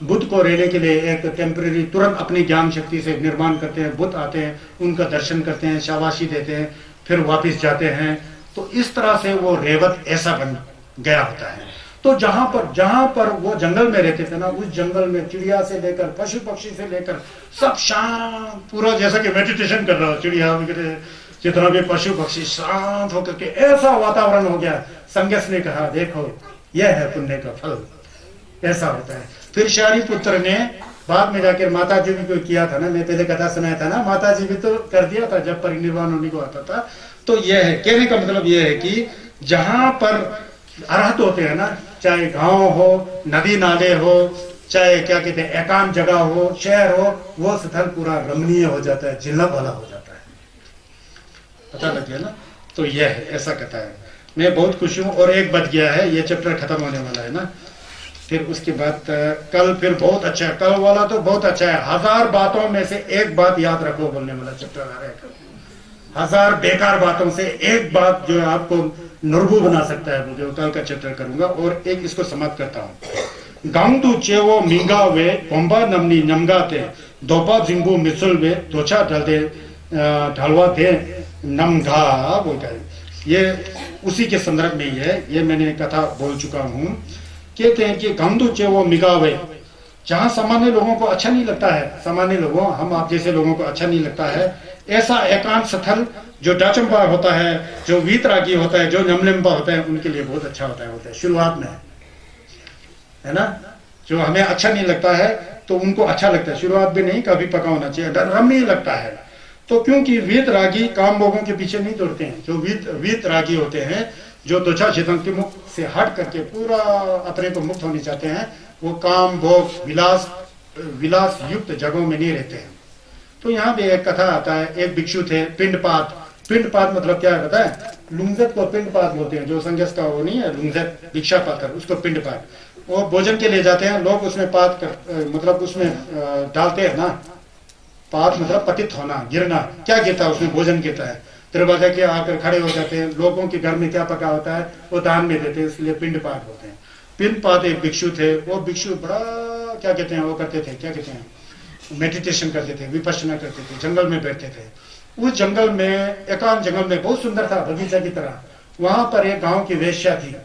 A: बुद्ध को रहने के लिए एक टेम्परेरी तुरंत अपनी ज्ञान शक्ति से निर्माण करते हैं। बुद्ध आते हैं, उनका दर्शन करते हैं, शाबाशी देते हैं, फिर वापिस जाते हैं। तो इस तरह से वो रेवत ऐसा बन गया होता है। तो जहां पर वो जंगल में रहते थे ना, उस जंगल में चिड़िया से लेकर पशु पक्षी से लेकर सब शांत, पूरा जैसा कि मेडिटेशन कर रहा हो, चिड़िया वगैरह जितना भी पशु पक्षी शांत होकर के ऐसा वातावरण हो गया। संगस ने कहा देखो यह है पुण्य का फल, ऐसा होता है। फिर शरीपुत्र ने बाद में जाकर माता जी भी को किया था ना, मैं पहले कथा सुनाया था ना, माता जी भी तो कर दिया था जब परिनिर्वाण होने को आता था। तो यह है, कहने का मतलब यह है कि जहां पर अरहत होते हैं ना, चाहे गांव हो, नदी नाले हो, चाहे क्या कहते हैं एकांत जगह हो, शहर हो, वो स्थल पूरा रमणीय हो जाता है, जिल्लभ वाला हो जाता है। पता लग गया ना? तो यह है, ऐसा कहता है। मैं बहुत खुश हूँ। और एक बच गया है, ये चैप्टर खत्म होने वाला है ना, फिर उसके बाद कल फिर बहुत अच्छा है, कल वाला तो बहुत अच्छा है। 1000 बातों में से एक बात याद रखो बोलने वाला चैप्टर आ रहा है। 1000 बेकार बातों से एक बात जो है आपको निर्भु बना सकता है, जो कल का चैप्टर करूंगा। और एक इसको समाप्त करता हूँ। गांगदू चेवो मिंगा वे कोम्बा नमनी नमगाते दोपा जिंबू मिसल वे दोचा ढलते ढलवा थे नमघा बोलता है। ये उसी के संदर्भ में ही है, ये मैंने कथा बोल चुका हूँ। कहते हैं कि गांगदू चेवो मिगावे, जहां सामान्य लोगों को अच्छा नहीं लगता है, सामान्य लोगों, हम आप जैसे लोगों को अच्छा नहीं लगता है, ऐसा एकांत स्थल जो डाचंबा होता है, जो वीतरागी होता है, जो नमलिम्बा होता है, उनके लिए बहुत अच्छा होता है शुरुआत में, है ना। जो हमें अच्छा नहीं लगता है तो उनको अच्छा लगता है, शुरुआत भी नहीं, कभी पका होना चाहिए, रमणीय लगता है। तो क्योंकि वीतरागी काम भोगों के पीछे नहीं दौड़ते हैं, जो वीतरागी होते हैं, जो दोछा छिदंग के मुख से हट करके पूरा अपने को मुक्त होने चाहते हैं, वो काम भोग विलास युक्त जगहों में नहीं रहते हैं। तो यहाँ भी एक कथा आता है, एक भिक्षु थे, पिंडपात। पिंडपात मतलब क्या होता है? लुंगजत को पिंडपात बोलते हैं, जो संगस का वो नहीं है लुंगजत, भिक्षा पात्र, उसको पिंडपात। वो भोजन के लिए जाते हैं लोग, उसमें पात कर मतलब उसमें डालते हैं ना, पात मतलब पतित होना, गिरना। क्या गिरता है उसमें? भोजन गिरता है। दरवाजा के आकर खड़े हो जाते हैं, लोगों के घर में क्या पका होता है वो दान में देते हैं, इसलिए पिंडपात होते हैं। पिंडपात एक भिक्षु थे, वो भिक्षु बड़ा क्या कहते हैं वो करते थे, क्या कहते हैं, मेडिटेशन करते थे, विपश्यना करते थे, जंगल में बैठते थे। उस जंगल में, एकांत जंगल में, बहुत सुंदर था, बगीचा की तरह। वहां पर एक गांव की वेश्या थी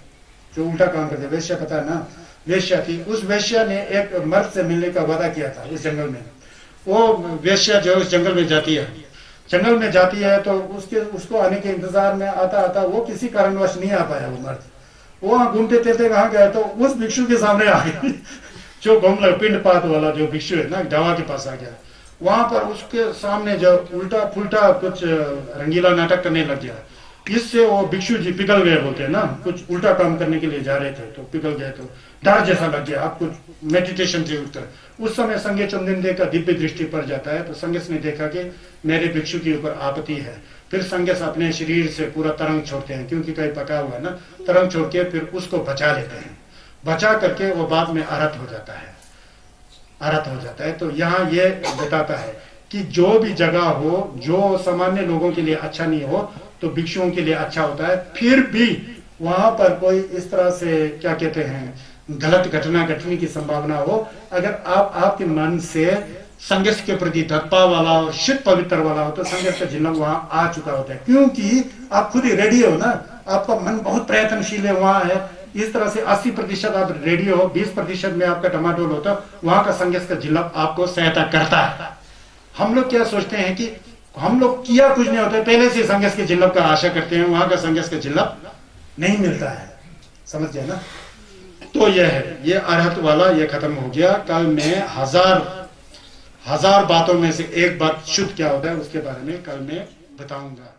A: जो उल्टा काम करते, वेश्या पता है ना, वेश्या थी। उस वेश्या ने एक मर्द से मिलने का वादा किया था इस जंगल में। वो वेश्या जो उस जंगल में जाती है, जंगल में जाती है तो उसको आने के इंतजार में आता आता वो किसी कारणवश नहीं आ पाया। वो मर्द वो वहां घूमते थे, कहाँ गए, तो उस भिक्षु के सामने आ गई जो घूम पिंडपात वाला जो भिक्षु है ना, ढावा के पास आ गया। वहां पर उसके सामने जो उल्टा फुल्टा कुछ रंगीला नाटक करने लग गया। इससे वो भिक्षु जी पिघल गए, बोलते हैं ना, कुछ उल्टा काम करने के लिए जा रहे थे तो पिघल गए, तो डर जैसा लग गया। आप कुछ मेडिटेशन से उठकर उस समय संगे चंदन का दिव्य दृष्टि पड़ जाता है। तो संगस ने देखा कि मेरे भिक्षु के ऊपर आपत्ति है। फिर संगस अपने शरीर से पूरा तरंग छोड़ते हैं, क्योंकि कहीं पका हुआ है ना, तरंग छोड़ के फिर उसको बचा लेते हैं। बचा करके वो बाद में अरहत हो जाता है, अरहत हो जाता है। तो यहाँ ये बताता है कि जो भी जगह हो जो सामान्य लोगों के लिए अच्छा नहीं हो तो भिक्षुओं के लिए अच्छा होता है। फिर भी वहां पर कोई इस तरह से क्या कहते हैं गलत घटना घटने की संभावना हो, अगर आपके मन से संगस के प्रति तत्पा वाला और शुद्ध पवित्र वाला हो तो संगस का जिल्लम वहां आ चुका होता है, क्योंकि आप खुद ही रेडी हो ना, आपका मन बहुत प्रयत्नशील है वहां है। इस तरह से 80% आप रेडी हो, 20% में आपका टमाटोल होता, वहां का संगस का जिल्लम आपको सहायता करता है। हम लोग क्या सोचते हैं कि हम लोग किया कुछ नहीं होता, पहले से संगस के जिल्लम का आशा करते हैं, वहां का संगस का जिल्लम नहीं मिलता है, समझ गया ना। तो यह है, ये अरहत वाला ये खत्म हो गया। कल मैं हजार बातों में से एक बात शुद्ध क्या होता है उसके बारे में कल मैं बताऊंगा।